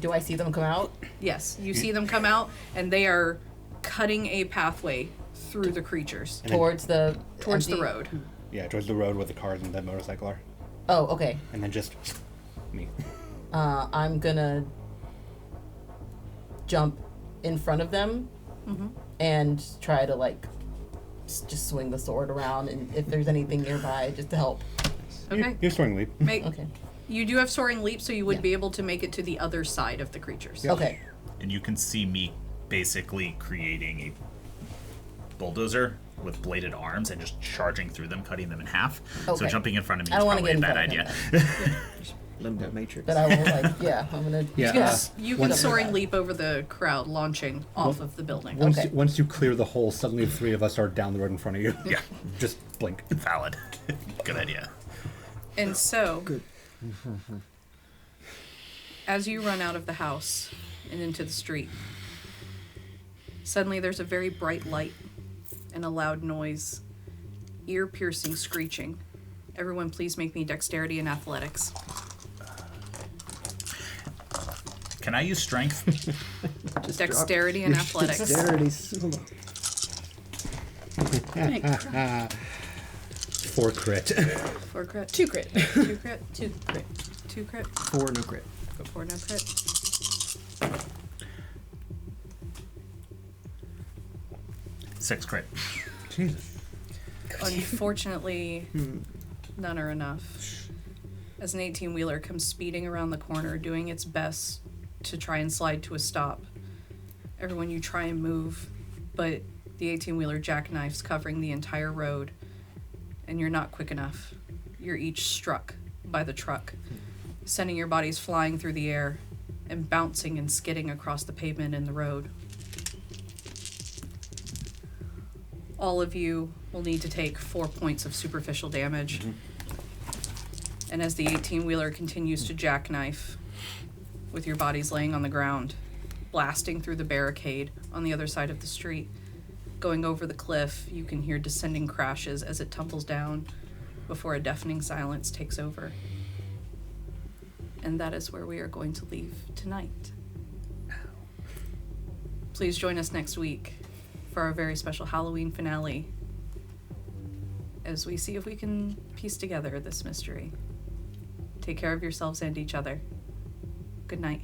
Do I see them come out? Yes, you see them come out, and they are cutting a pathway through the creatures And then- Towards the towards the empty- road. Yeah, towards the road where the cars and the motorcycle are. Oh, okay. And then just... me. I'm gonna jump in front of them and try to like just swing the sword around, and if there's anything nearby, just to help. Okay. You're soaring leap. Make Okay. You do have soaring leap, so you would Yeah. be able to make it to the other side of the creatures. Okay. And you can see me basically creating a bulldozer with bladed arms and just charging through them, cutting them in half. So Okay. jumping in front of me I is don't wanna probably a get bad in idea. front of Limbo Matrix. But I will like, yeah, I'm gonna. Yeah, You can Once- soaring leap over the crowd, launching off of the building. Once, Okay. once you clear the hole, suddenly the 3 of us are down the road in front of you. Yeah. Just blink. Valid. Good idea. And so, Good. as you run out of the house and into the street, suddenly there's a very bright light and a loud noise, ear-piercing screeching. Everyone, please make me dexterity and athletics. Can I use strength? Dexterity and athletics. Dexterity. Hold on. 4 crit. 4 crit. 2 crit. 2 crit. 2 crit. 2 crit. 4 no crit. 4 no crit. Six crit. Jesus. Unfortunately, none are enough. As an 18-wheeler comes speeding around the corner, doing its best to try and slide to a stop. Everyone, you try and move, but the 18-wheeler jackknifes covering the entire road, and you're not quick enough. You're each struck by the truck, sending your bodies flying through the air and bouncing and skidding across the pavement and the road. All of you will need to take 4 points of superficial damage. And as the 18-wheeler continues to jackknife, with your bodies laying on the ground, blasting through the barricade on the other side of the street, going over the cliff, you can hear descending crashes as it tumbles down before a deafening silence takes over. And that is where we are going to leave tonight. Please join us next week for our very special Halloween finale as we see if we can piece together this mystery. Take care of yourselves and each other. Good night.